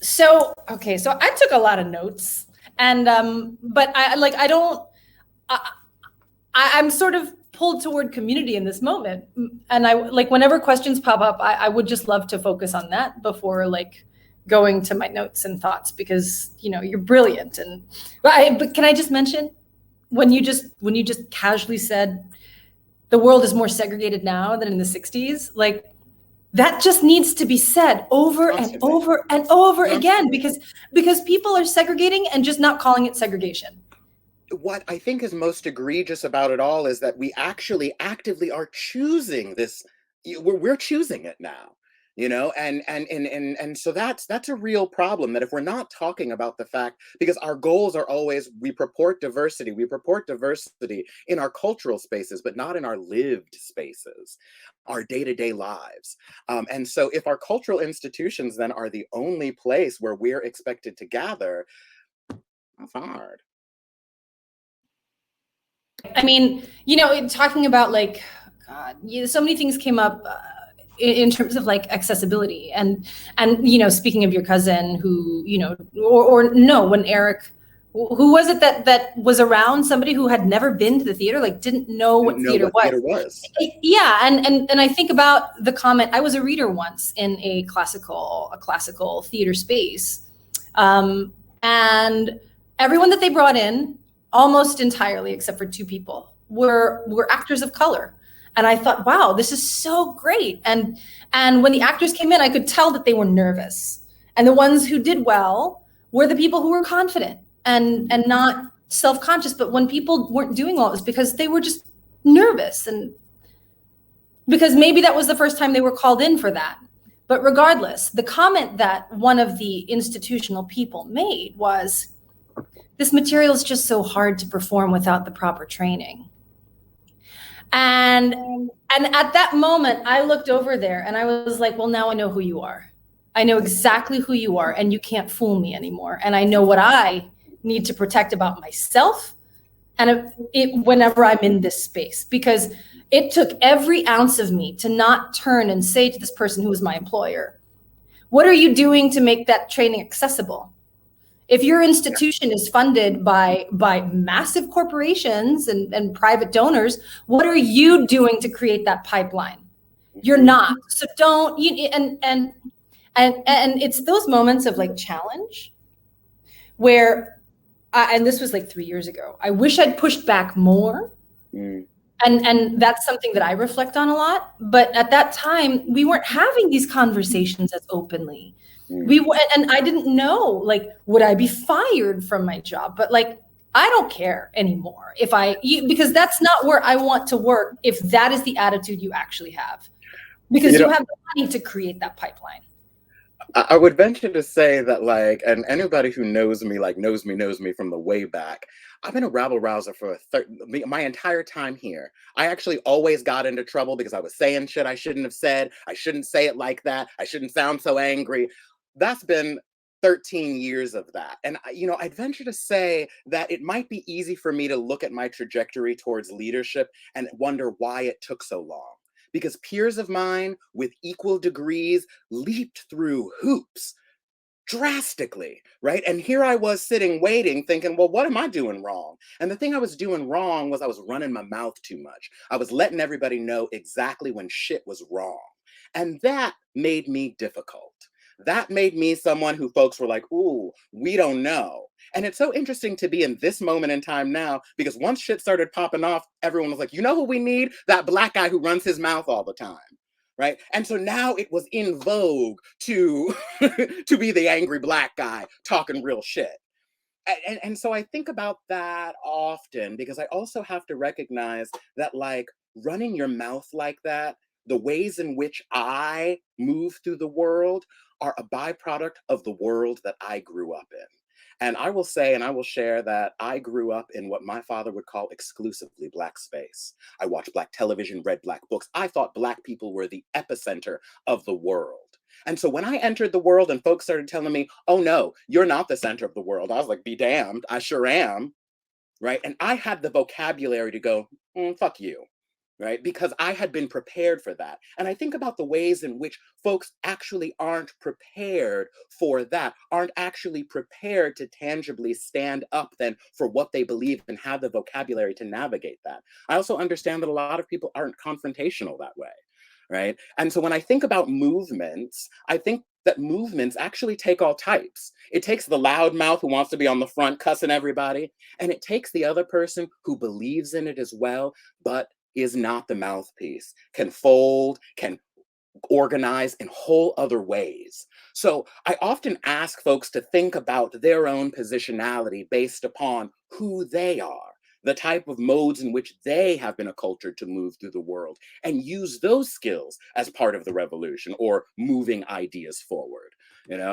So I took a lot of notes, and but I'm sort of pulled toward community in this moment, and I like whenever questions pop up, I would just love to focus on that before like going to my notes and thoughts, because you're brilliant. But can I just mention when you just casually said the world is more segregated now than in the 60s, like that just needs to be said over and over and over again, because people are segregating and just not calling it segregation. What I think is most egregious about it all is that we actually actively are choosing this. We're choosing it now. And so that's a real problem, that if we're not talking about the fact, because our goals are always, we purport diversity in our cultural spaces, but not in our lived spaces, our day-to-day lives. And so if our cultural institutions then are the only place where we're expected to gather, that's hard. I mean, talking about like, God, so many things came up in terms of like accessibility, and speaking of your cousin who when Eric, who was it that was around, somebody who had never been to the theater, like didn't know what theater was. Yeah, and I think about the comment. I was a reader once in a classical theater space, and everyone that they brought in, almost entirely except for 2 people, were actors of color. And I thought, wow, this is so great. And when the actors came in, I could tell that they were nervous. And the ones who did well were the people who were confident and not self-conscious. But when people weren't doing well, it was because they were just nervous, and because maybe that was the first time they were called in for that. But regardless, the comment that one of the institutional people made was, this material is just so hard to perform without the proper training. And at that moment, I looked over there and I was like, well, now I know who you are. I know exactly who you are, and you can't fool me anymore. And I know what I need to protect about myself and whenever I'm in this space, because it took every ounce of me to not turn and say to this person who was my employer, what are you doing to make that training accessible? If your institution is funded by massive corporations and private donors, what are you doing to create that pipeline? You're not. So don't you, and it's those moments of like challenge where and this was like 3 years ago. I wish I'd pushed back more. And that's something that I reflect on a lot. But at that time, we weren't having these conversations as openly. And I didn't know, like, would I be fired from my job? But like, I don't care anymore because that's not where I want to work if that is the attitude you actually have, because you have the money to create that pipeline. I would venture to say that, like, and anybody who knows me, like, knows me from the way back. I've been a rabble rouser for my entire time here. I actually always got into trouble because I was saying shit I shouldn't have said. I shouldn't say it like that. I shouldn't sound so angry. That's been 13 years of that. And, I'd venture to say that it might be easy for me to look at my trajectory towards leadership and wonder why it took so long. Because peers of mine with equal degrees leaped through hoops drastically, right? And here I was sitting, waiting, thinking, well, what am I doing wrong? And the thing I was doing wrong was I was running my mouth too much. I was letting everybody know exactly when shit was wrong. And that made me difficult. That made me someone who folks were like, ooh, we don't know. And it's so interesting to be in this moment in time now, because once shit started popping off, everyone was like, you know who we need? That black guy who runs his mouth all the time, right? And so now it was in vogue to, to be the angry black guy talking real shit. And so I think about that often, because I also have to recognize that, like, running your mouth like that, the ways in which I move through the world are a byproduct of the world that I grew up in. And I will say, and I will share, that I grew up in what my father would call exclusively Black space. I watched Black television, read Black books. I thought Black people were the epicenter of the world. And so when I entered the world and folks started telling me, oh no, you're not the center of the world, I was like, be damned, I sure am, right? And I had the vocabulary to go, fuck you. Right? Because I had been prepared for that. And I think about the ways in which folks actually aren't prepared for that, aren't actually prepared to tangibly stand up then for what they believe and have the vocabulary to navigate that. I also understand that a lot of people aren't confrontational that way, right? And so when I think about movements, I think that movements actually take all types. It takes the loudmouth who wants to be on the front cussing everybody, and it takes the other person who believes in it as well, but is not the mouthpiece, can fold, can organize in whole other ways. So I often ask folks to think about their own positionality based upon who they are, the type of modes in which they have been acculturated to move through the world, and use those skills as part of the revolution or moving ideas forward.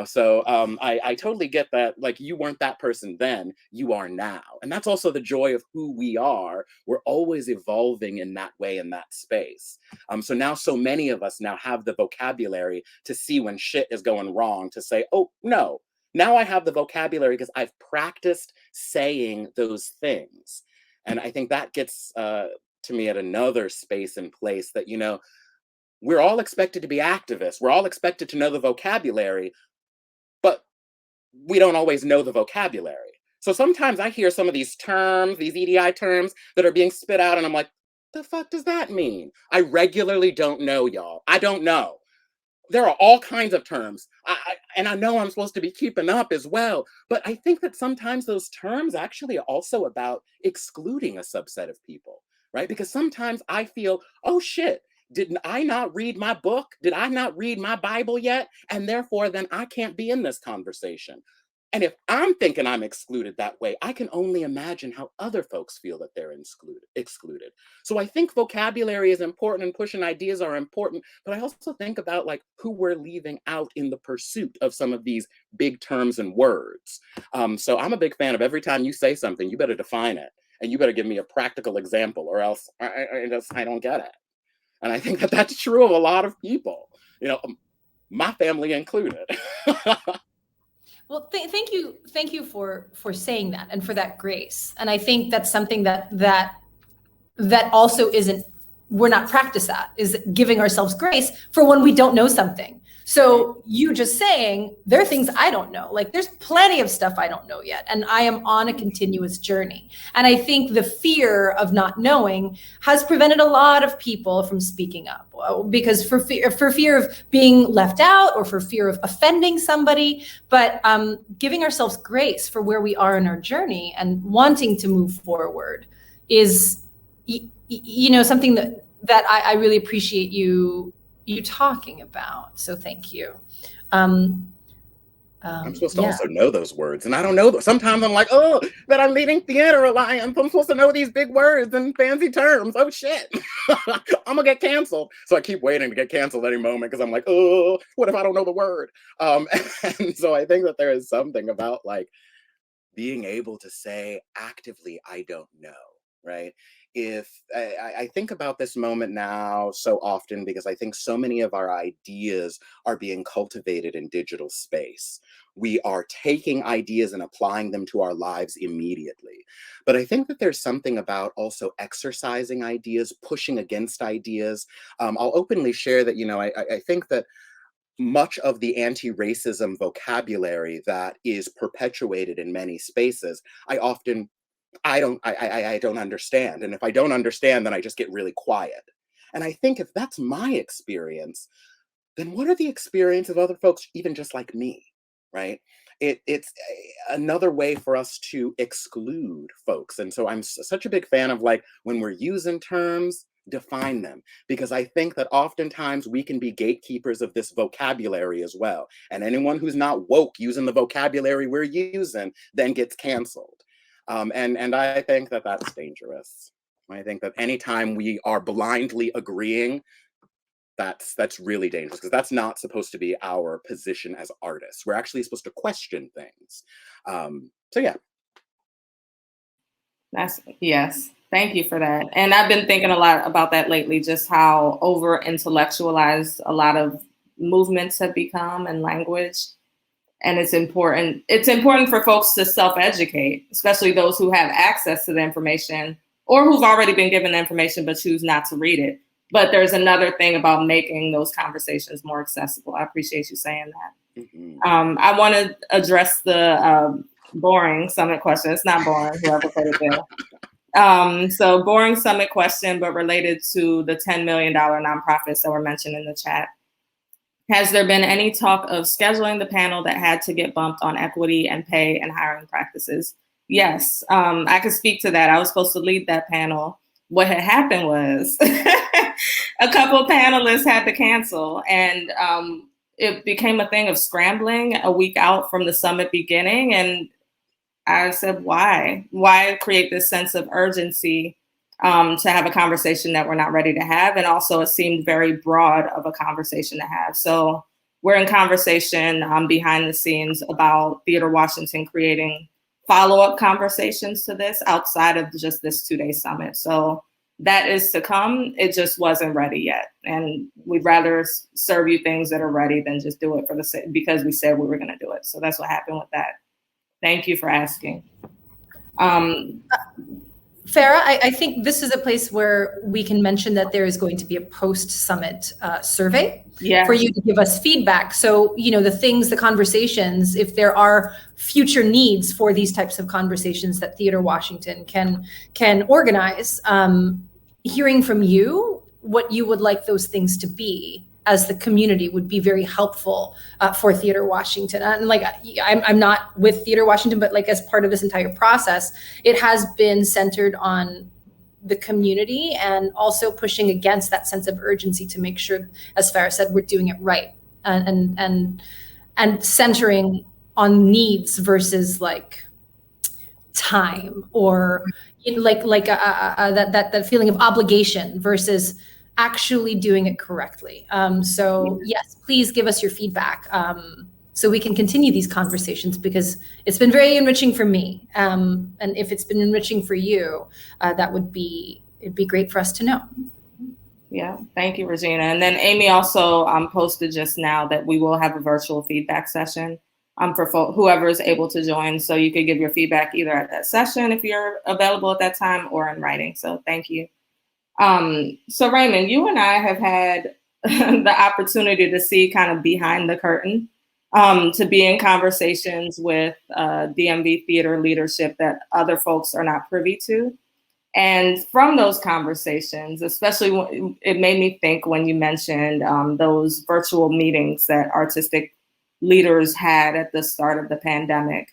So I totally get that. Like, you weren't that person then, you are now. And that's also the joy of who we are. We're always evolving in that way, in that space. So now so many of us now have the vocabulary to see when shit is going wrong, to say, oh, no. Now I have the vocabulary because I've practiced saying those things. And I think that gets to me at another space and place that, we're all expected to be activists. We're all expected to know the vocabulary, but we don't always know the vocabulary. So sometimes I hear some of these terms, these EDI terms that are being spit out, and I'm like, the fuck does that mean? I regularly don't know, y'all. I don't know. There are all kinds of terms. And I know I'm supposed to be keeping up as well. But I think that sometimes those terms actually are also about excluding a subset of people, right? Because sometimes I feel, oh shit, did I not read my book? Did I not read my Bible yet? And therefore, then I can't be in this conversation. And if I'm thinking I'm excluded that way, I can only imagine how other folks feel that they're excluded. So I think vocabulary is important and pushing ideas are important, but I also think about, like, who we're leaving out in the pursuit of some of these big terms and words. So I'm a big fan of every time you say something, you better define it. and you better give me a practical example, or else I don't get it. And I think that that's true of a lot of people, my family included. Well, thank you for saying that and for that grace. And I think that's something that also isn't, we're not practiced at, is giving ourselves grace for when we don't know something. So you just saying, there are things I don't know. Like, there's plenty of stuff I don't know yet. And I am on a continuous journey. And I think the fear of not knowing has prevented a lot of people from speaking up, because for fear of being left out, or for fear of offending somebody. But giving ourselves grace for where we are in our journey and wanting to move forward is, something that I really appreciate you talking about. So thank you. I'm supposed to also know those words, and I don't know them. Sometimes I'm like, oh, but I'm leading Theater Alliance. I'm supposed to know these big words and fancy terms. Oh shit, I'm gonna get canceled. So I keep waiting to get canceled any moment, because I'm like, oh, what if I don't know the word? And so I think that there is something about like being able to say actively, I don't know, right? If I think about this moment now so often, because I think so many of our ideas are being cultivated in digital space. We are taking ideas and applying them to our lives immediately. But I think that there's something about also exercising ideas, pushing against ideas. I'll openly share that, I think that much of the anti-racism vocabulary that is perpetuated in many spaces, I don't understand. And if I don't understand, then I just get really quiet. And I think if that's my experience, then what are the experience of other folks, even just like me, right? It's another way for us to exclude folks. And so I'm such a big fan of, like, when we're using terms, define them, because I think that oftentimes we can be gatekeepers of this vocabulary as well. And anyone who's not woke using the vocabulary we're using then gets canceled. And I think that that's dangerous. I think that anytime we are blindly agreeing, that's really dangerous, because that's not supposed to be our position as artists. We're actually supposed to question things. So yeah. Yes. Thank you for that. And I've been thinking a lot about that lately, just how over intellectualized a lot of movements have become and language. And it's important for folks to self-educate, especially those who have access to the information or who've already been given the information but choose not to read it. But there's another thing about making those conversations more accessible. I appreciate you saying that. Mm-hmm. I want to address the boring summit question. It's not boring, whoever put it there. So boring summit question, but related to the $10 million nonprofits that were mentioned in the chat. Has there been any talk of scheduling the panel that had to get bumped on equity and pay and hiring practices? Yes, I could speak to that. I was supposed to lead that panel. What had happened was a couple of panelists had to cancel, and it became a thing of scrambling a week out from the summit beginning. And I said, why? Why create this sense of urgency to have a conversation that we're not ready to have? And also, it seemed very broad of a conversation to have. So we're in conversation behind the scenes about Theater Washington creating follow-up conversations to this outside of just this 2-day summit. So that is to come. It just wasn't ready yet. And we'd rather serve you things that are ready than just do it because we said we were going to do it. So that's what happened with that. Thank you for asking. Farah, I think this is a place where we can mention that there is going to be a post-summit survey for you to give us feedback. So, the conversations, if there are future needs for these types of conversations that Theater Washington can organize, hearing from you what you would like those things to be as the community would be very helpful for Theater Washington. And I'm not with Theater Washington, but as part of this entire process, it has been centered on the community and also pushing against that sense of urgency to make sure, as Farah said, we're doing it right and centering on needs versus time or that feeling of obligation versus actually doing it correctly. So yes, please give us your feedback so we can continue these conversations, because it's been very enriching for me. And if it's been enriching for you, it'd be great for us to know. Yeah, thank you, Regina. And then Amy also posted just now that we will have a virtual feedback session for whoever is able to join. So you could give your feedback either at that session if you're available at that time, or in writing. So thank you. So Raymond, you and I have had the opportunity to see kind of behind the curtain, to be in conversations with DMV theater leadership that other folks are not privy to. And from those conversations, especially it made me think when you mentioned those virtual meetings that artistic leaders had at the start of the pandemic.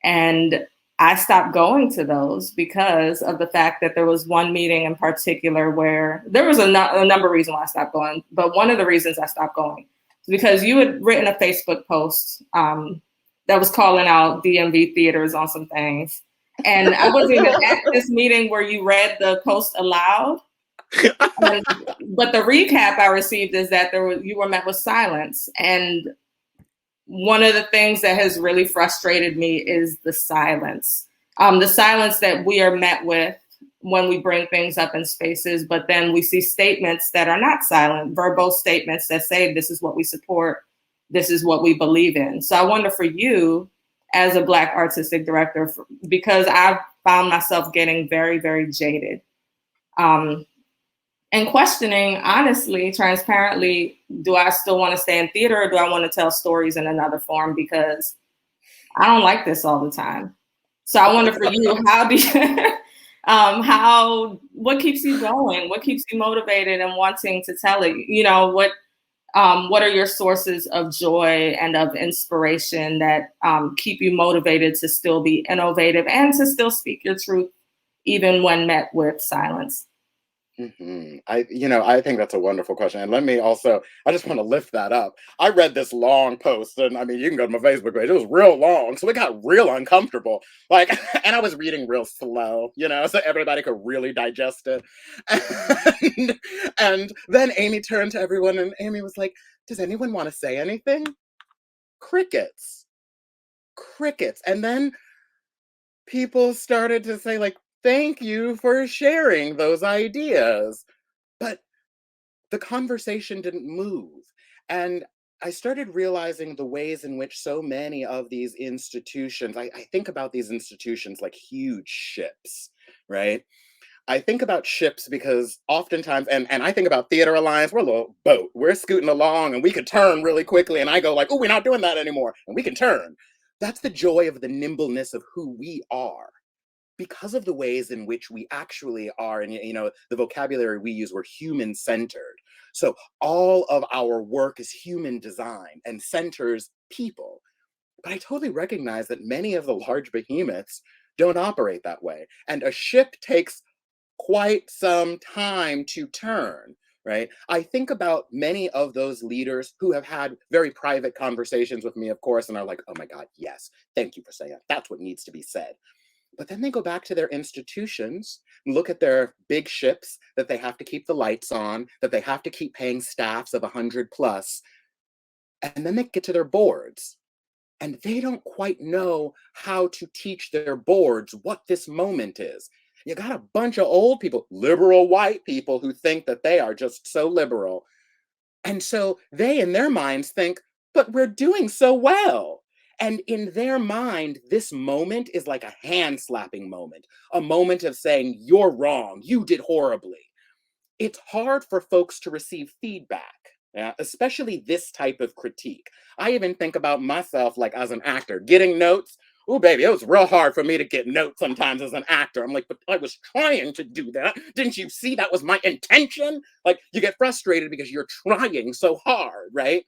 And I stopped going to those because of the fact that there was one meeting in particular where there was a number of reasons why I stopped going. But one of the reasons I stopped going is because you had written a Facebook post that was calling out DMV theaters on some things. And I wasn't even at this meeting where you read the post aloud. But the recap I received is that you were met with silence. And one of the things that has really frustrated me is the silence that we are met with when we bring things up in spaces, but then we see statements that are not silent, verbose statements that say, this is what we support, this is what we believe in. So I wonder for you as a Black artistic director, because I've found myself getting very, very jaded and questioning, honestly, transparently, do I still want to stay in theater, or do I want to tell stories in another form? Because I don't like this all the time. So I wonder for you, how do you, what keeps you going? What keeps you motivated and wanting to tell it? You know, what are your sources of joy and of inspiration that keep you motivated to still be innovative and to still speak your truth, even when met with silence? Mm-hmm. I think that's a wonderful question. And I just want to lift that up. I read this long post, and I mean, you can go to my Facebook page. It was real long, so it got real uncomfortable. Like, and I was reading real slow, so everybody could really digest it. And then Amy turned to everyone, and Amy was like, "Does anyone want to say anything?" Crickets. And then people started to say, like, thank you for sharing those ideas. But the conversation didn't move. And I started realizing the ways in which so many of these institutions, I think about these institutions like huge ships, right? I think about ships because oftentimes, and I think about Theater Alliance, we're a little boat. We're scooting along and we could turn really quickly. And I go like, oh, we're not doing that anymore. And we can turn. That's the joy of the nimbleness of who we are, because of the ways in which we actually are. And, the vocabulary we use, we're human centered. So all of our work is human design and centers people. But I totally recognize that many of the large behemoths don't operate that way. And a ship takes quite some time to turn, right? I think about many of those leaders who have had very private conversations with me, of course, and are like, oh my God, yes, thank you for saying that. That's what needs to be said. But then they go back to their institutions and look at their big ships that they have to keep the lights on, that they have to keep paying staffs of 100 plus. And then they get to their boards and they don't quite know how to teach their boards what this moment is. You got a bunch of old people, liberal white people, who think that they are just so liberal. And so they, in their minds, think, but we're doing so well. And in their mind, this moment is like a hand slapping moment, a moment of saying, you're wrong, you did horribly. It's hard for folks to receive feedback, especially this type of critique. I even think about myself like as an actor, getting notes. Oh, baby, it was real hard for me to get notes sometimes as an actor. I'm like, but I was trying to do that. Didn't you see that was my intention? Like, you get frustrated because you're trying so hard, right?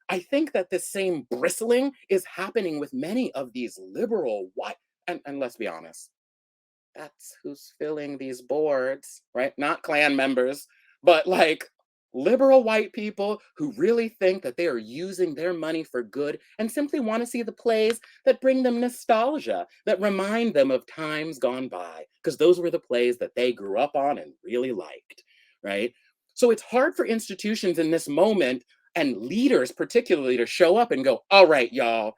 I think that this same bristling is happening with many of these liberal white, and let's be honest, that's who's filling these boards, right? Not Klan members, but like liberal white people who really think that they are using their money for good and simply want to see the plays that bring them nostalgia, that remind them of times gone by, because those were the plays that they grew up on and really liked, right? So it's hard for institutions in this moment. and leaders, particularly, to show up and go, all right, y'all,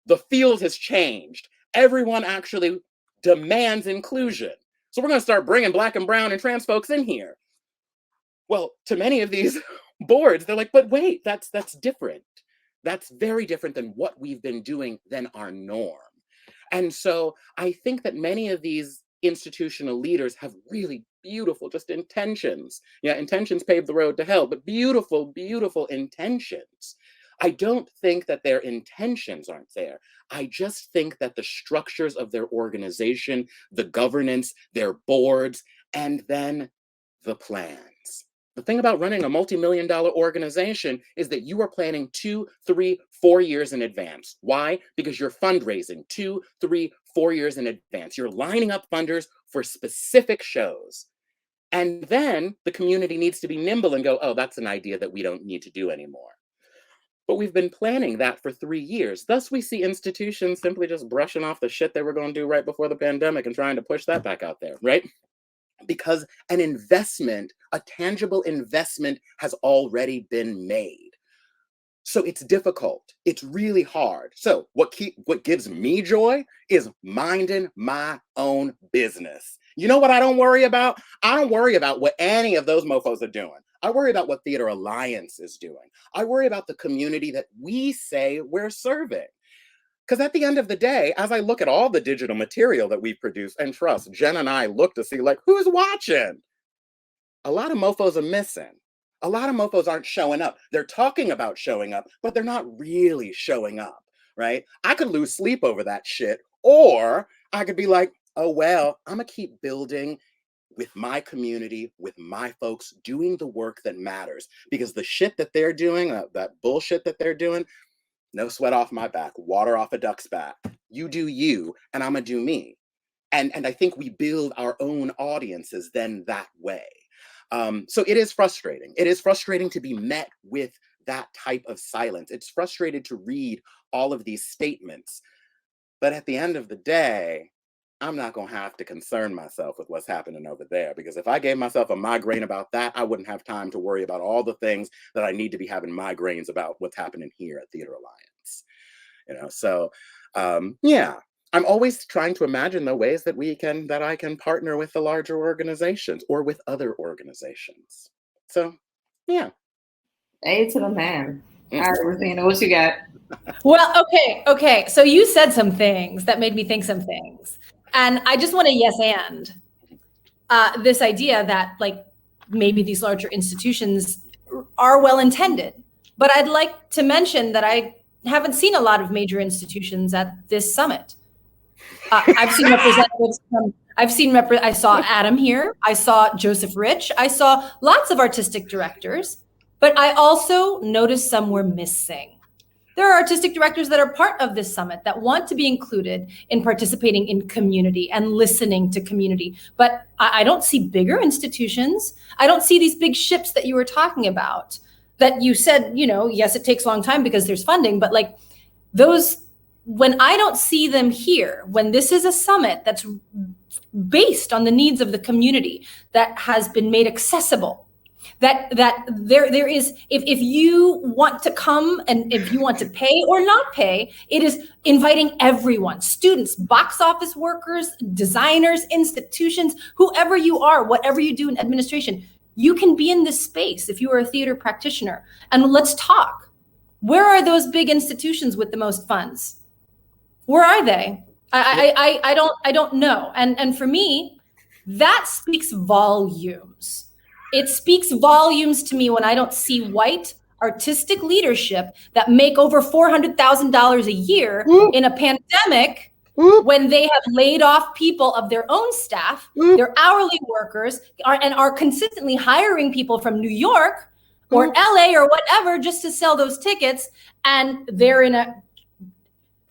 the field has changed. Everyone actually demands inclusion. So we're going to start bringing Black and brown and trans folks in here. Well, to many of these boards, they're like, but wait, that's different. That's very different than what we've been doing than our norm. And so I think that many of these institutional leaders have really beautiful just intentions. Yeah, intentions pave the road to hell, but beautiful, beautiful intentions. I don't think that their intentions aren't there. I just think that the structures of their organization, the governance, their boards, and then the plans. The thing about running a multi-million-dollar organization is that you are planning 2, 3, 4 years in advance. Why? Because you're fundraising 2, 3, 4 years in advance. You're lining up funders for specific shows. And then the community needs to be nimble and go, oh, that's an idea that we don't need to do anymore. But we've been planning that for 3 years. Thus, we see institutions simply just brushing off the shit they were going to do right before the pandemic and trying to push that back out there, right? Because an investment, a tangible investment, has already been made. So it's difficult. It's really hard. So what gives me joy is minding my own business. You know what I don't worry about? I don't worry about what any of those mofos are doing. I worry about what Theater Alliance is doing. I worry about the community that we say we're serving. Because at the end of the day, as I look at all the digital material that we produce, and trust, Jen and I look to see, like, who's watching? A lot of mofos are missing. A lot of mofos aren't showing up. They're talking about showing up, but they're not really showing up, right? I could lose sleep over that shit, or I could be like, oh, well, I'm gonna keep building with my community, with my folks, doing the work that matters. Because the shit that they're doing, that bullshit that they're doing, no sweat off my back, water off a duck's back. You do you, and I'm gonna do me. And I think we build our own audiences then that way. So it is frustrating. It is frustrating to be met with that type of silence. It's frustrating to read all of these statements. But at the end of the day, I'm not gonna have to concern myself with what's happening over there, because if I gave myself a migraine about that, I wouldn't have time to worry about all the things that I need to be having migraines about what's happening here at Theater Alliance. So yeah, I'm always trying to imagine the ways that I can partner with the larger organizations or with other organizations. So yeah. A to the man. All right, Rosina, what you got? Well, okay. So you said some things that made me think some things. And I just want to yes and this idea that, like, maybe these larger institutions are well intended. But I'd like to mention that I haven't seen a lot of major institutions at this summit. I've seen representatives from, I saw Adam here. I saw Joseph Rich. I saw lots of artistic directors, but I also noticed some were missing. There are artistic directors that are part of this summit that want to be included in participating in community and listening to community. But I don't see bigger institutions. I don't see these big ships that you were talking about, that you said, yes, it takes a long time because there's funding, but like those, when I don't see them here, when this is a summit that's based on the needs of the community, that has been made accessible, that there is, if you want to come and if you want to pay or not pay, it is inviting everyone, students, box office workers, designers, institutions, whoever you are, whatever you do in administration, you can be in this space if you are a theater practitioner. And let's talk. Where are those big institutions with the most funds? Where are they? I don't know. And for me, that speaks volumes. It speaks volumes to me when I don't see white artistic leadership that make over $400,000 a year in a pandemic, when they have laid off people of their own staff, their hourly workers, and are consistently hiring people from New York or LA or whatever just to sell those tickets. And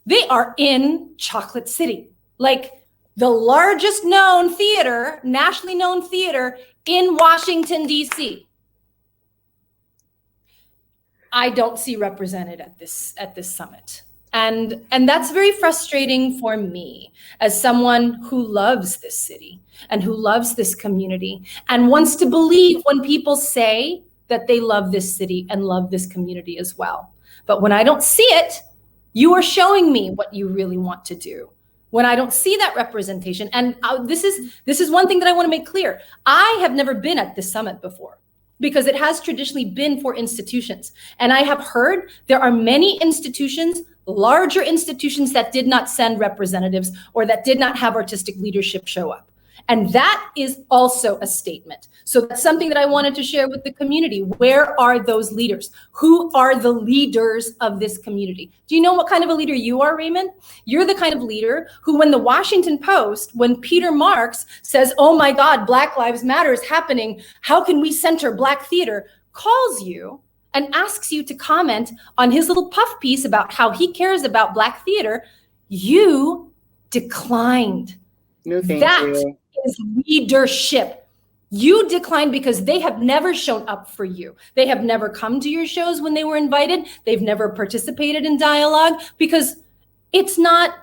they are in Chocolate City, like the largest known theater, nationally known theater in Washington, D.C. I don't see represented at this summit. And that's very frustrating for me as someone who loves this city and who loves this community and wants to believe when people say that they love this city and love this community as well. But when I don't see it, you are showing me what you really want to do. When I don't see that representation, and this is one thing that I want to make clear. I have never been at this summit before because it has traditionally been for institutions. And I have heard there are many institutions, larger institutions, that did not send representatives or that did not have artistic leadership show up. And that is also a statement. So that's something that I wanted to share with the community. Where are those leaders? Who are the leaders of this community? Do you know what kind of a leader you are, Raymond? You're the kind of leader who, when the Washington Post, when Peter Marks says, oh my God, Black Lives Matter is happening, how can we center Black theater, calls you and asks you to comment on his little puff piece about how he cares about Black theater, you declined. No, thank That you. is leadership. You declined because they have never shown up for you. They have never come to your shows when they were invited. They've never participated in dialogue because it's not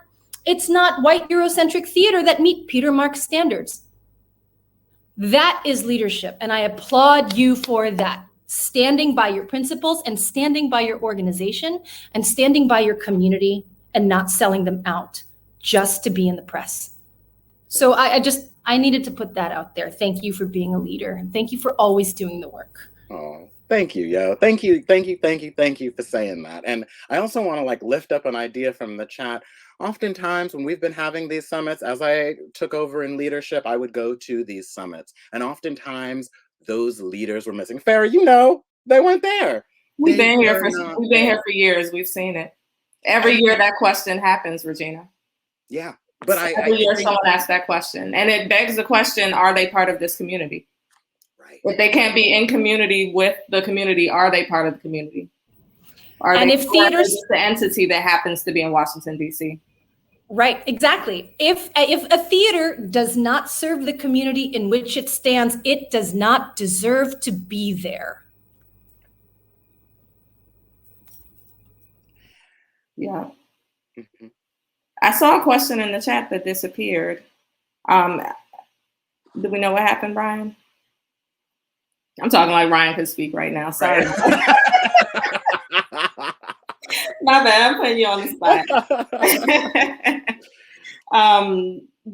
white Eurocentric theater that meet Peter Marks standards. That is leadership, and I applaud you for that. Standing by your principles and standing by your organization and standing by your community and not selling them out just to be in the press. So I needed to put that out there. Thank you for being a leader. And thank you for always doing the work. Oh, thank you, yo. Thank you for saying that. And I also want to lift up an idea from the chat. Oftentimes when we've been having these summits, as I took over in leadership, I would go to these summits. And oftentimes those leaders were missing. Farrah, they weren't there. We've been here for years. We've seen it. Every year that question happens, Regina. Yeah. But every year someone asks that question. And it begs the question, are they part of this community? Right. If they can't be in community with the community, are they part of the community? And if theaters, the entity that happens to be in Washington, D.C.? Right, exactly. If a theater does not serve the community in which it stands, it does not deserve to be there. Yeah. Mm-hmm. I saw a question in the chat that disappeared. Do we know what happened, Brian? I'm talking like Ryan could speak right now. Sorry. My bad. I'm putting you on the spot.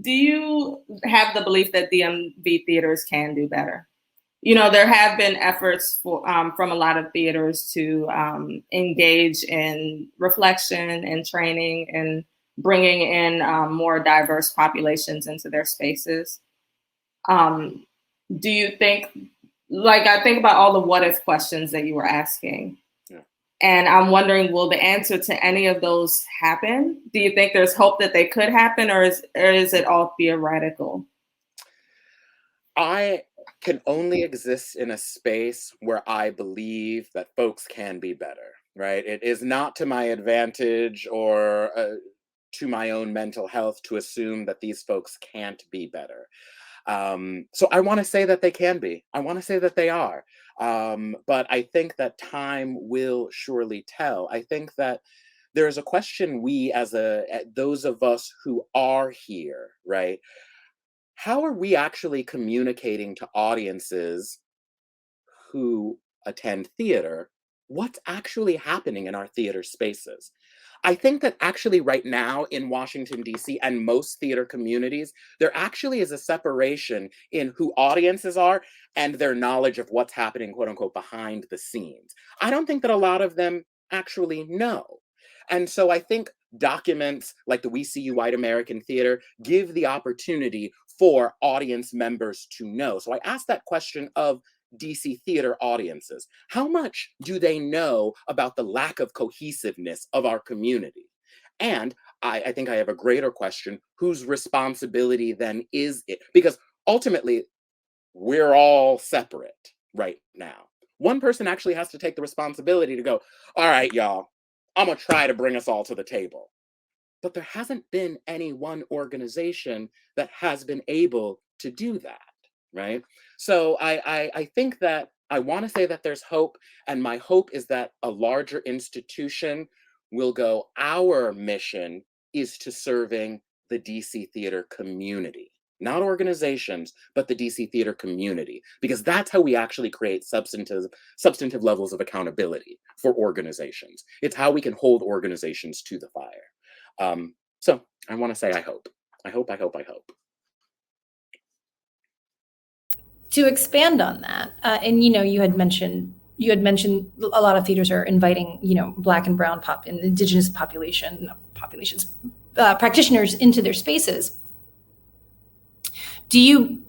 Do you have the belief that DMV theaters can do better? There have been efforts from a lot of theaters to engage in reflection and training and bringing in more diverse populations into their spaces. Do you think, I think about all the what if questions that you were asking. Yeah. And I'm wondering, will the answer to any of those happen? Do you think there's hope that they could happen, or is it all theoretical? I can only exist in a space where I believe that folks can be better, right? It is not to my advantage or to my own mental health to assume that these folks can't be better. So I want to say that they can be. I want to say that they are. But I think that time will surely tell. I think that there is a question those of us who are here, right? How are we actually communicating to audiences who attend theater what's actually happening in our theater spaces? I think that actually right now in Washington, D.C. and most theater communities, there actually is a separation in who audiences are and their knowledge of what's happening, quote unquote, behind the scenes. I don't think that a lot of them actually know. And so I think documents like the We See You White American Theater give the opportunity for audience members to know. So I asked that question of DC theater audiences. How much do they know about the lack of cohesiveness of our community? And I think I have a greater question, whose responsibility then is it? Because ultimately, we're all separate right now. One person actually has to take the responsibility to go, all right, y'all, I'm gonna try to bring us all to the table. But there hasn't been any one organization that has been able to do that, right? So I think that I want to say that there's hope, and my hope is that a larger institution will go, our mission is to serving the DC theater community, not organizations, but the DC theater community, because that's how we actually create substantive levels of accountability for organizations. It's how we can hold organizations to the fire. So I want to say, I hope. To expand on that, and you had mentioned a lot of theaters are inviting Black and Brown and Indigenous practitioners into their spaces. Do you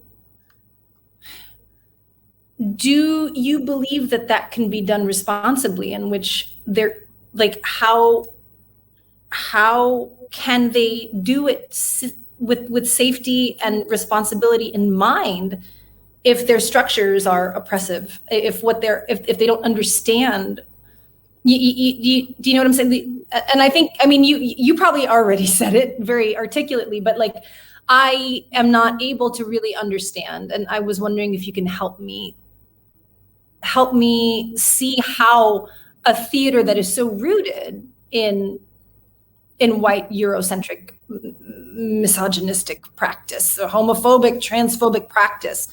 believe that can be done responsibly, in which they're like, how can they do it with safety and responsibility in mind if their structures are oppressive, if they don't understand? Do you know what I'm saying? And I mean, you probably already said it very articulately, but like, I am not able to really understand. And I was wondering if you can help me see how a theater that is so rooted in white Eurocentric misogynistic practice, or homophobic, transphobic practice,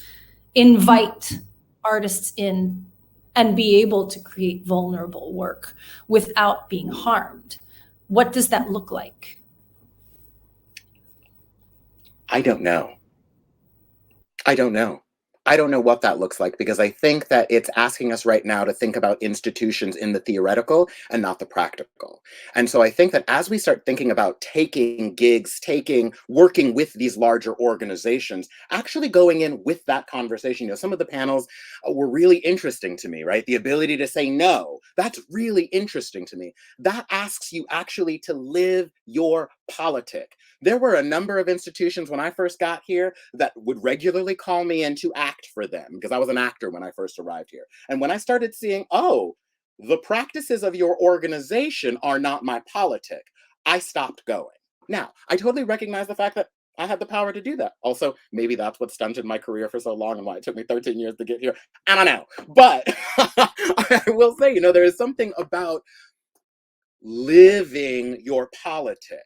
invite artists in and be able to create vulnerable work without being harmed. What does that look like? I don't know. I don't know what that looks like, because I think that it's asking us right now to think about institutions in the theoretical and not the practical. And so I think that as we start thinking about taking gigs, working with these larger organizations, actually going in with that conversation, some of the panels were really interesting to me, right? The ability to say no, that's really interesting to me. That asks you actually to live your politic. There were a number of institutions when I first got here that would regularly call me in to act for them, because I was an actor when I first arrived here. And when I started seeing, the practices of your organization are not my politic, I stopped going. Now, I totally recognize the fact that I had the power to do that. Also, maybe that's what stunted my career for so long and why it took me 13 years to get here. I don't know. But I will say, there is something about living your politic.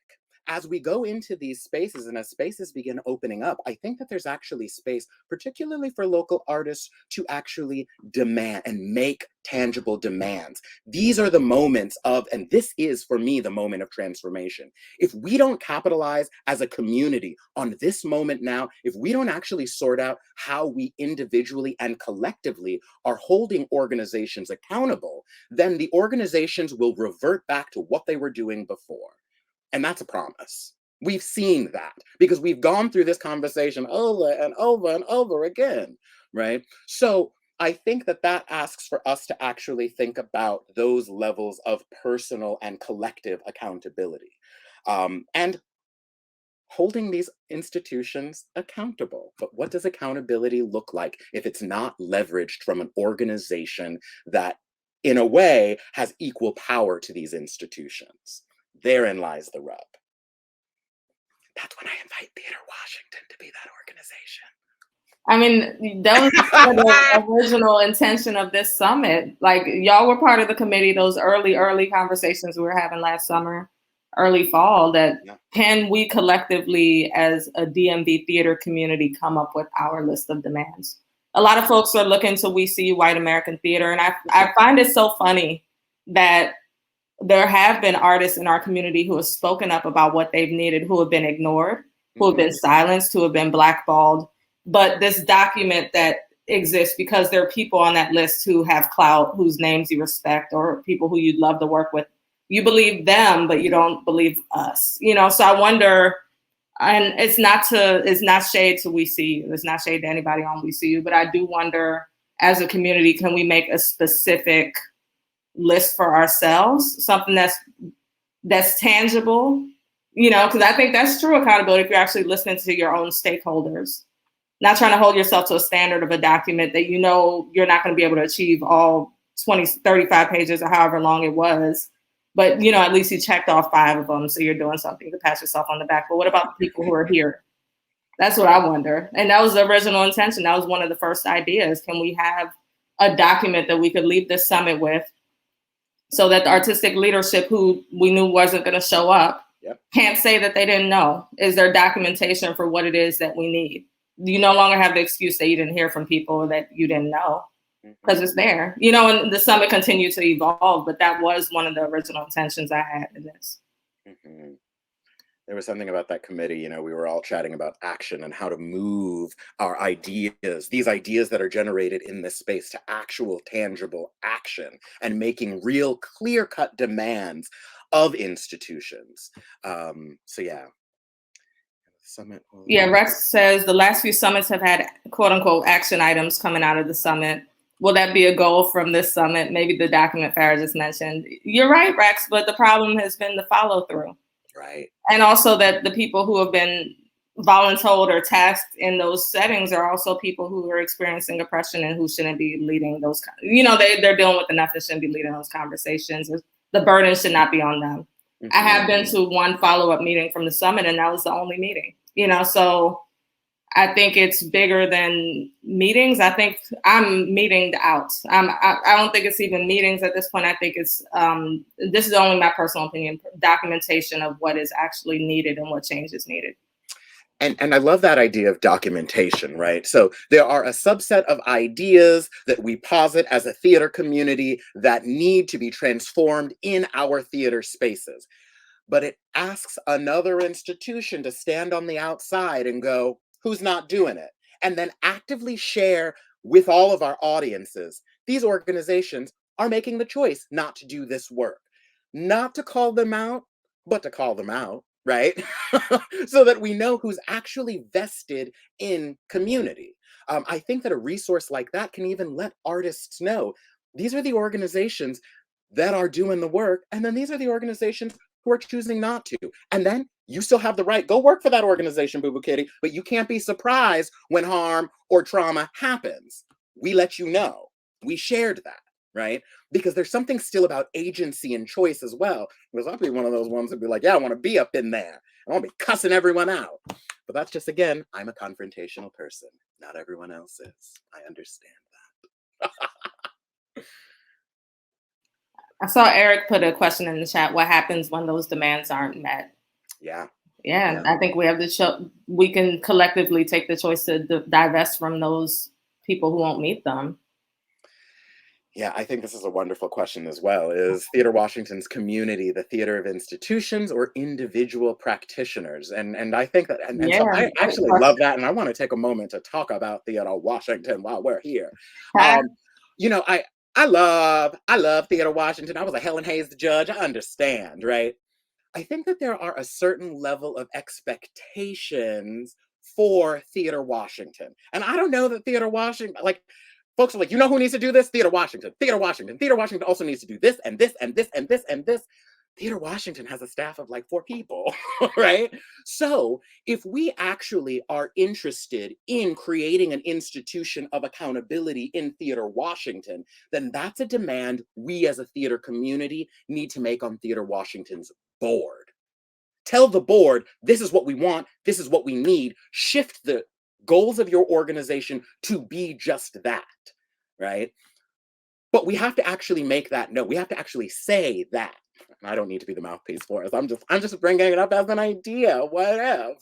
As we go into these spaces and as spaces begin opening up, I think that there's actually space, particularly for local artists, to actually demand and make tangible demands. These are the moments and this is for me the moment of transformation. If we don't capitalize as a community on this moment now, if we don't actually sort out how we individually and collectively are holding organizations accountable, then the organizations will revert back to what they were doing before. And that's a promise. We've seen that because we've gone through this conversation over and over and over again, right? So I think that asks for us to actually think about those levels of personal and collective accountability, and holding these institutions accountable. But what does accountability look like if it's not leveraged from an organization that, in a way, has equal power to these institutions? Therein lies the rub. That's when I invite Theater Washington to be that organization. I mean, that was the original intention of this summit. Like, y'all were part of the committee, those early conversations we were having last summer, early fall, that can we collectively as a DMV theater community come up with our list of demands? A lot of folks are looking to We See You White American Theater. And I find it so funny that there have been artists in our community who have spoken up about what they've needed, who have been ignored, who have been silenced, who have been blackballed. But this document that exists because there are people on that list who have clout, whose names you respect, or people who you'd love to work with. You believe them, but you don't believe us. So I wonder, and it's not shade to We See You. It's not shade to anybody on We See You, but I do wonder, as a community, can we make a specific list for ourselves, something that's tangible, because I think that's true accountability if you're actually listening to your own stakeholders, not trying to hold yourself to a standard of a document that you're not going to be able to achieve all 20, 35 pages or however long it was. But, at least you checked off 5 of them. So you're doing something to pat yourself on the back. But what about the people who are here? That's what I wonder. And that was the original intention. That was one of the first ideas. Can we have a document that we could leave this summit with, so that the artistic leadership who we knew wasn't going to show up, can't say that they didn't know. Is there documentation for what it is that we need? You no longer have the excuse that you didn't hear from people or that you didn't know, because it's there. And the summit continued to evolve, but that was one of the original intentions I had in this. There was something about that committee, we were all chatting about action and how to move our ideas, these ideas that are generated in this space, to actual tangible action and making real clear-cut demands of institutions. Summit. Yeah, Rex says the last few summits have had quote unquote action items coming out of the summit. Will that be a goal from this summit? Maybe the document Farah just mentioned. You're right, Rex, but the problem has been the follow through. Right. And also that the people who have been voluntold or tasked in those settings are also people who are experiencing oppression and who shouldn't be leading those, they're dealing with enough that shouldn't be leading those conversations. The burden should not be on them. I have been to one follow-up meeting from the summit, and that was the only meeting, so I think it's bigger than meetings. I think I'm meetinged out. I don't think it's even meetings at this point. I think it's, this is only my personal opinion, documentation of what is actually needed and what change is needed. And I love that idea of documentation, right? So there are a subset of ideas that we posit as a theater community that need to be transformed in our theater spaces. But it asks another institution to stand on the outside and go, who's not doing it? And then actively share with all of our audiences, these organizations are making the choice not to do this work. Not to call them out, but to call them out, right? So that we know who's actually vested in community. I think that a resource like that can even let artists know, these are the organizations that are doing the work, and then these are the organizations who are choosing not to. And then you still have the right, go work for that organization, Boo Boo Kitty, but you can't be surprised when harm or trauma happens. We let you know. We shared that, right? Because there's something still about agency and choice as well. Because I'll be one of those ones that be like, yeah, I want to be up in there. I want to be cussing everyone out. But that's just, again, I'm a confrontational person. Not everyone else is. I understand that. I saw Eric put a question in the chat. What happens when those demands aren't met? Yeah. I think we have we can collectively take the choice to divest from those people who won't meet them. Yeah, I think this is a wonderful question as well. Is Theater Washington's community the theater of institutions or individual practitioners? And I think that, so I actually love that. And I want to take a moment to talk about Theater Washington while we're here. I love Theater Washington. I was a Helen Hayes judge. I understand, right? I think that there are a certain level of expectations for Theater Washington. And I don't know that Theater Washington, folks are like, who needs to do this? Theater Washington. Theater Washington. Theater Washington also needs to do this and this and this and this and this. Theater Washington has a staff of 4 people, right? So if we actually are interested in creating an institution of accountability in Theater Washington, then that's a demand we as a theater community need to make on Theater Washington's board. Tell the board, this is what we want, this is what we need. Shift the goals of your organization to be just that, right? But we have to actually make that known. We have to actually say that. I don't need to be the mouthpiece for us. I'm just bringing it up as an idea. What if?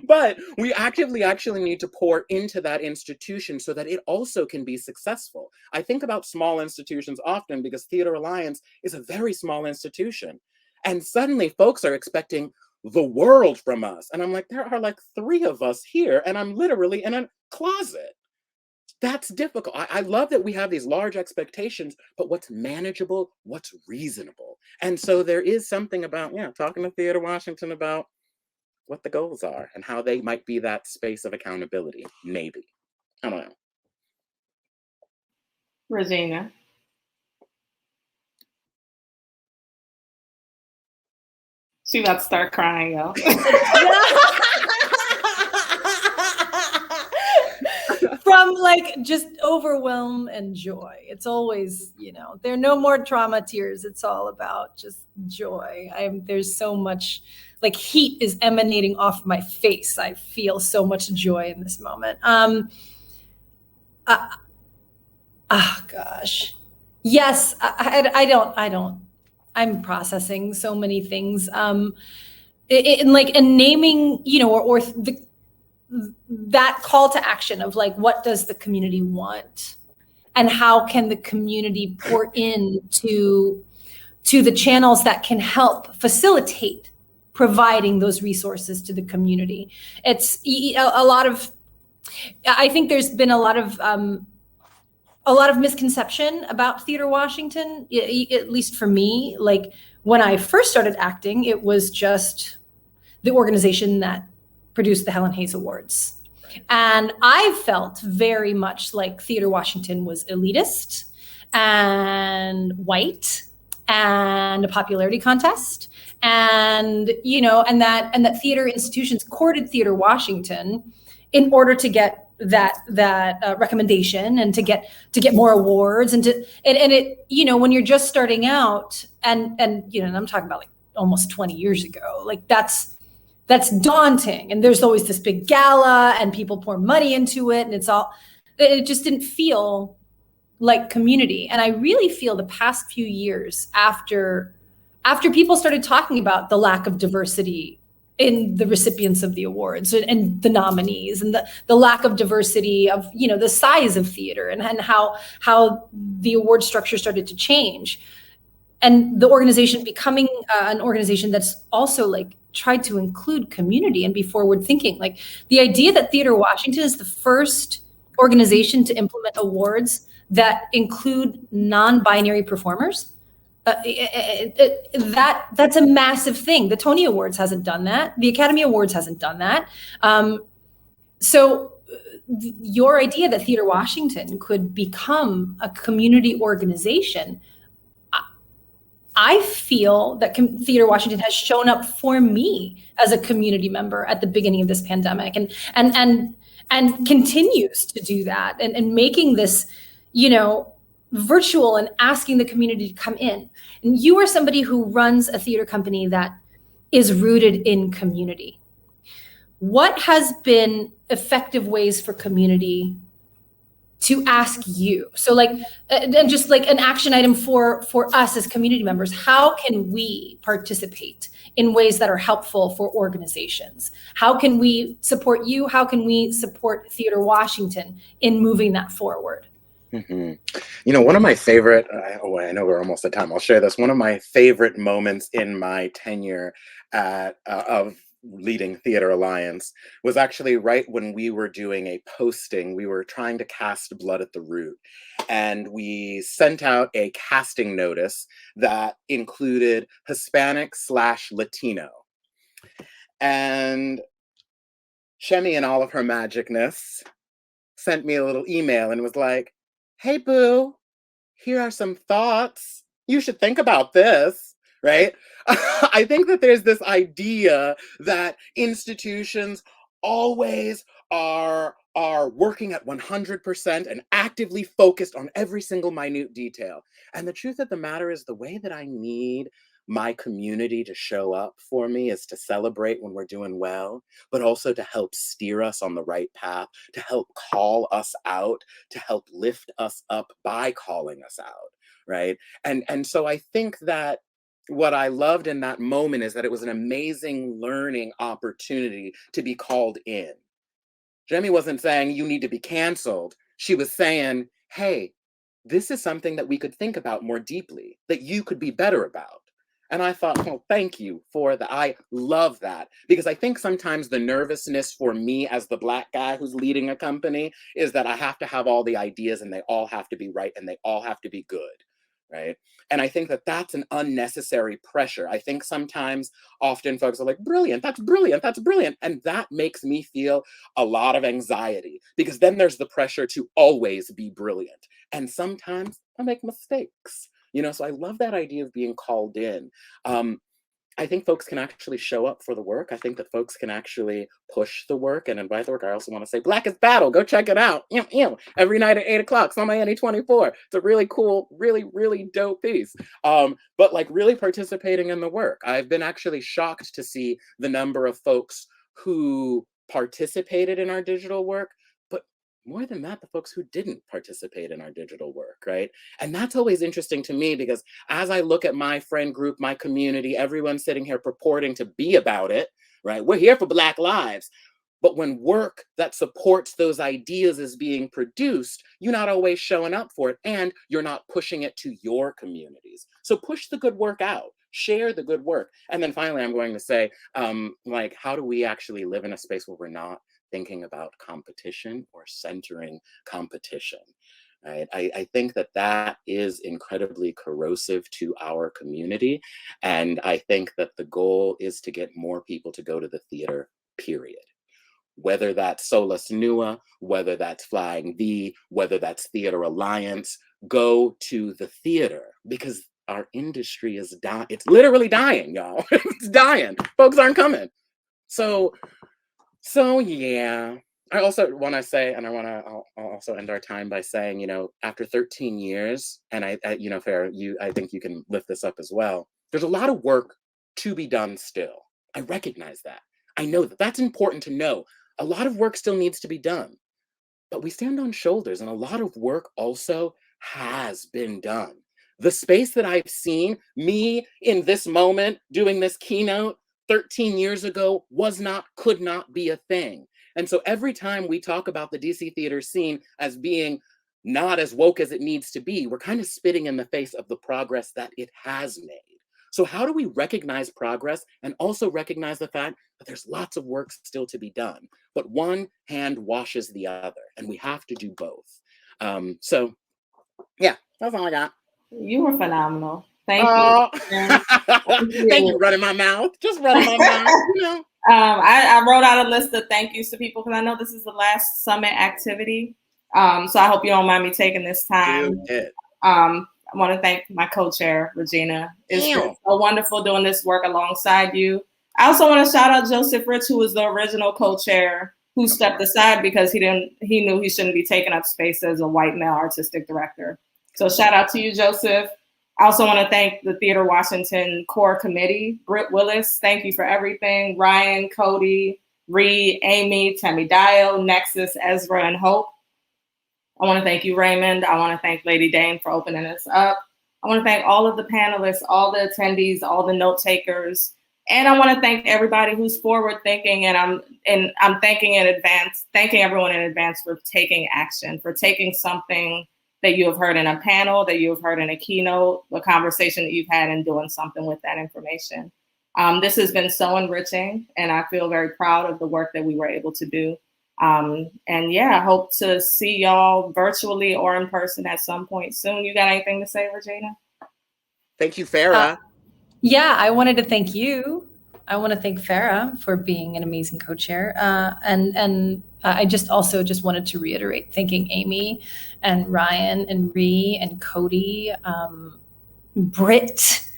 But we actually need to pour into that institution so that it also can be successful. I think about small institutions often because Theater Alliance is a very small institution. And suddenly folks are expecting the world from us. And I'm like, there are 3 of us here, and I'm literally in a closet. That's difficult. I love that we have these large expectations, but what's manageable, what's reasonable? And so there is something about, talking to Theater Washington about what the goals are and how they might be that space of accountability, maybe. I don't know. Regina. She about to start crying, y'all. From just overwhelm and joy. It's always, there are no more trauma tears. It's all about just joy. There's so much heat is emanating off my face. I feel so much joy in this moment. Gosh. Yes, I don't I'm processing so many things. And naming, or that call to action of like, what does the community want? And how can the community pour into the channels that can help facilitate providing those resources to the community? It's a lot of, I think there's been a lot of misconception about Theater Washington, at least for me. Like when I first started acting, it was just the organization that produced the Helen Hayes Awards. And I felt very much like Theater Washington was elitist and white and a popularity contest. And, that theater institutions courted Theater Washington in order to get that recommendation and to get more awards and it, when you're just starting out and I'm talking about like almost 20 years ago, like that's daunting. And there's always this big gala and people pour money into it. And it just didn't feel like community. And I really feel the past few years after people started talking about the lack of diversity in the recipients of the awards and the nominees and the lack of diversity of, the size of theater and how the award structure started to change. And the organization becoming an organization that's also like tried to include community and be forward thinking. Like the idea that Theater Washington is the first organization to implement awards that include non-binary performers, that's a massive thing. The Tony Awards hasn't done that. The Academy Awards hasn't done that. So your idea that Theater Washington could become a community organization, I feel that Theater Washington has shown up for me as a community member at the beginning of this pandemic and continues to do that and making this, virtual and asking the community to come in. And you are somebody who runs a theater company that is rooted in community. What has been effective ways for community to ask you? So like, and just like an action item for us as community members, how can we participate in ways that are helpful for organizations? How can we support you? How can we support Theater Washington in moving that forward? Mm-hmm. One of my favorite, I know we're almost at time, I'll share this. One of my favorite moments in my tenure of leading Theater Alliance was actually right when we were doing a posting. We were trying to cast Blood at the Root, and we sent out a casting notice that included Hispanic/Latino. And Shemi, in all of her magicness, sent me a little email and was like, "Hey, boo, here are some thoughts. You should think about this," right? I think that there's this idea that institutions always are working at 100% and actively focused on every single minute detail. And the truth of the matter is the way that I need my community to show up for me is to celebrate when we're doing well, but also to help steer us on the right path, to help call us out, to help lift us up by calling us out, right? And so I think that what I loved in that moment is that it was an amazing learning opportunity to be called in. Jemmy wasn't saying you need to be canceled. She was saying, hey, this is something that we could think about more deeply, that you could be better about. And I thought, well, thank you for that. I love that, because I think sometimes the nervousness for me as the Black guy who's leading a company is that I have to have all the ideas and they all have to be right and they all have to be good, right? And I think that that's an unnecessary pressure. I think sometimes, often folks are like, brilliant, that's brilliant, that's brilliant. And that makes me feel a lot of anxiety, because then there's the pressure to always be brilliant. And sometimes I make mistakes. So I love that idea of being called in. I think folks can actually show up for the work. I think that folks can actually push the work and invite the work. I also want to say Black is Battle. Go check it out. Every night at 8 o'clock. It's on my NE24. It's a really cool, really, really dope piece. But like really participating in the work. I've been actually shocked to see the number of folks who participated in our digital work, but more than that, the folks who didn't participate in our digital work, right? And that's always interesting to me because as I look at my friend group, my community, everyone sitting here purporting to be about it, right? We're here for Black lives. But when work that supports those ideas is being produced, you're not always showing up for it and you're not pushing it to your communities. So push the good work out, share the good work. And then finally, I'm going to say, like, how do we actually live in a space where we're not thinking about competition or centering competition? Right? I think that that is incredibly corrosive to our community. And I think that the goal is to get more people to go to the theater, period. Whether that's Solus Nua, whether that's Flying V, whether that's Theater Alliance, go to the theater because our industry is dying. It's literally dying, y'all. It's dying. Folks aren't coming. So yeah. I also want to say, and I'll also end our time by saying, you know, after 13 years, and I you know, Farah, I think you can lift this up as well. There's a lot of work to be done still. I recognize that. I know that that's important to know. A lot of work still needs to be done, but we stand on shoulders, and a lot of work also has been done. The space that I've seen, me in this moment doing this keynote 13 years ago could not be a thing. And so every time we talk about the DC theater scene as being not as woke as it needs to be, we're kind of spitting in the face of the progress that it has made. So how do we recognize progress and also recognize the fact that there's lots of work still to be done, but one hand washes the other, and we have to do both. So yeah, that's all I got. You were phenomenal. Thank you. Thank you, running my mouth. Just running my mouth, you know. I wrote out a list of thank yous to people because I know this is the last summit activity. So I hope you don't mind me taking this time. I want to thank my co-chair, Regina. It's so wonderful doing this work alongside you. I also want to shout out Joseph Rich, who was the original co-chair, who stepped aside because he knew he shouldn't be taking up space as a white male artistic director. So shout out to you, Joseph. I also want to thank the Theater Washington Core Committee. Britt Willis, thank you for everything. Ryan, Cody, Reed, Amy, Tammy Dial, Nexus, Ezra, and Hope. I want to thank you, Raymond. I want to thank Lady Dane for opening us up. I want to thank all of the panelists, all the attendees, all the note takers. And I want to thank everybody who's forward thinking, and I'm thanking everyone in advance for taking action, for taking something that you have heard in a panel, that you have heard in a keynote, a conversation that you've had, and doing something with that information. This has been so enriching, and I feel very proud of the work that we were able to do. And yeah, I hope to see y'all virtually or in person at some point soon. You got anything to say, Regina? Thank you, Farah. Yeah, I wanted to thank you. I want to thank Farah for being an amazing co-chair. And I just wanted to reiterate thanking Amy and Ryan and Ree and Cody, Britt,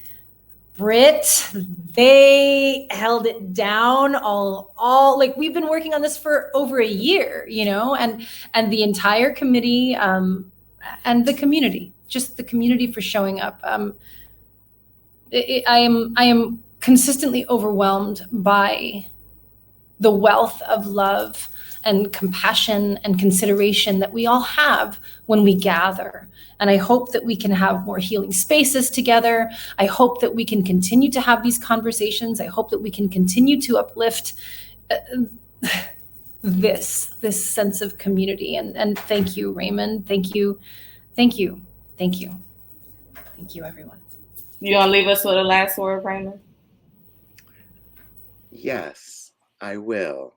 they held it down all like we've been working on this for over a year, you know, and the entire committee, and the community, just the community for showing up. I am consistently overwhelmed by the wealth of love and compassion and consideration that we all have when we gather. And I hope that we can have more healing spaces together. I hope that we can continue to have these conversations. I hope that we can continue to uplift this sense of community. And thank you, Raymond. Thank you, everyone. You want to leave us with a last word, Raymond? Yes, I will.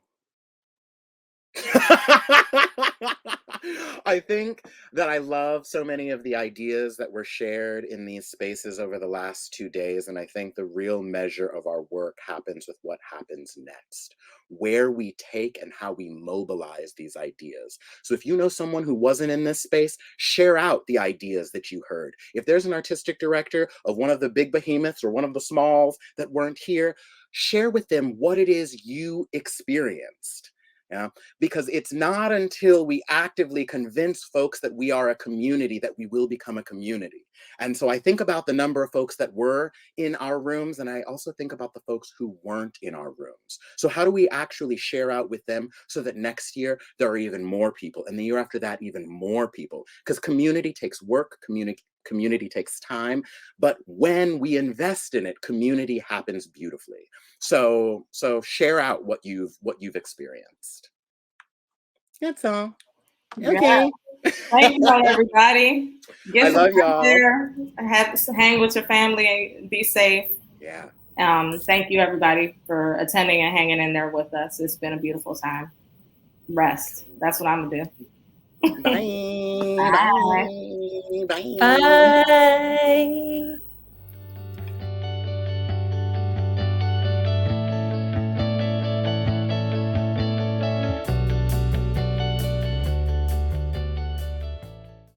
I think that I love so many of the ideas that were shared in these spaces over the last 2 days. And I think the real measure of our work happens with what happens next, where we take and how we mobilize these ideas. So if you know someone who wasn't in this space, share out the ideas that you heard. If there's an artistic director of one of the big behemoths or one of the smalls that weren't here, share with them what it is you experienced. Yeah, because it's not until we actively convince folks that we are a community that we will become a community. And so I think about the number of folks that were in our rooms, and I also think about the folks who weren't in our rooms. So how do we actually share out with them so that next year there are even more people, and the year after that even more people? Because community takes work, community takes time, but when we invest in it, community happens beautifully. So share out what you've experienced. That's all. Okay. Yeah. Thank you, everybody. I love y'all. There. Hang with your family and be safe. Yeah. Thank you, everybody, for attending and hanging in there with us. It's been a beautiful time. Rest. That's what I'm gonna do. Bye. Bye. Bye. Bye. Bye.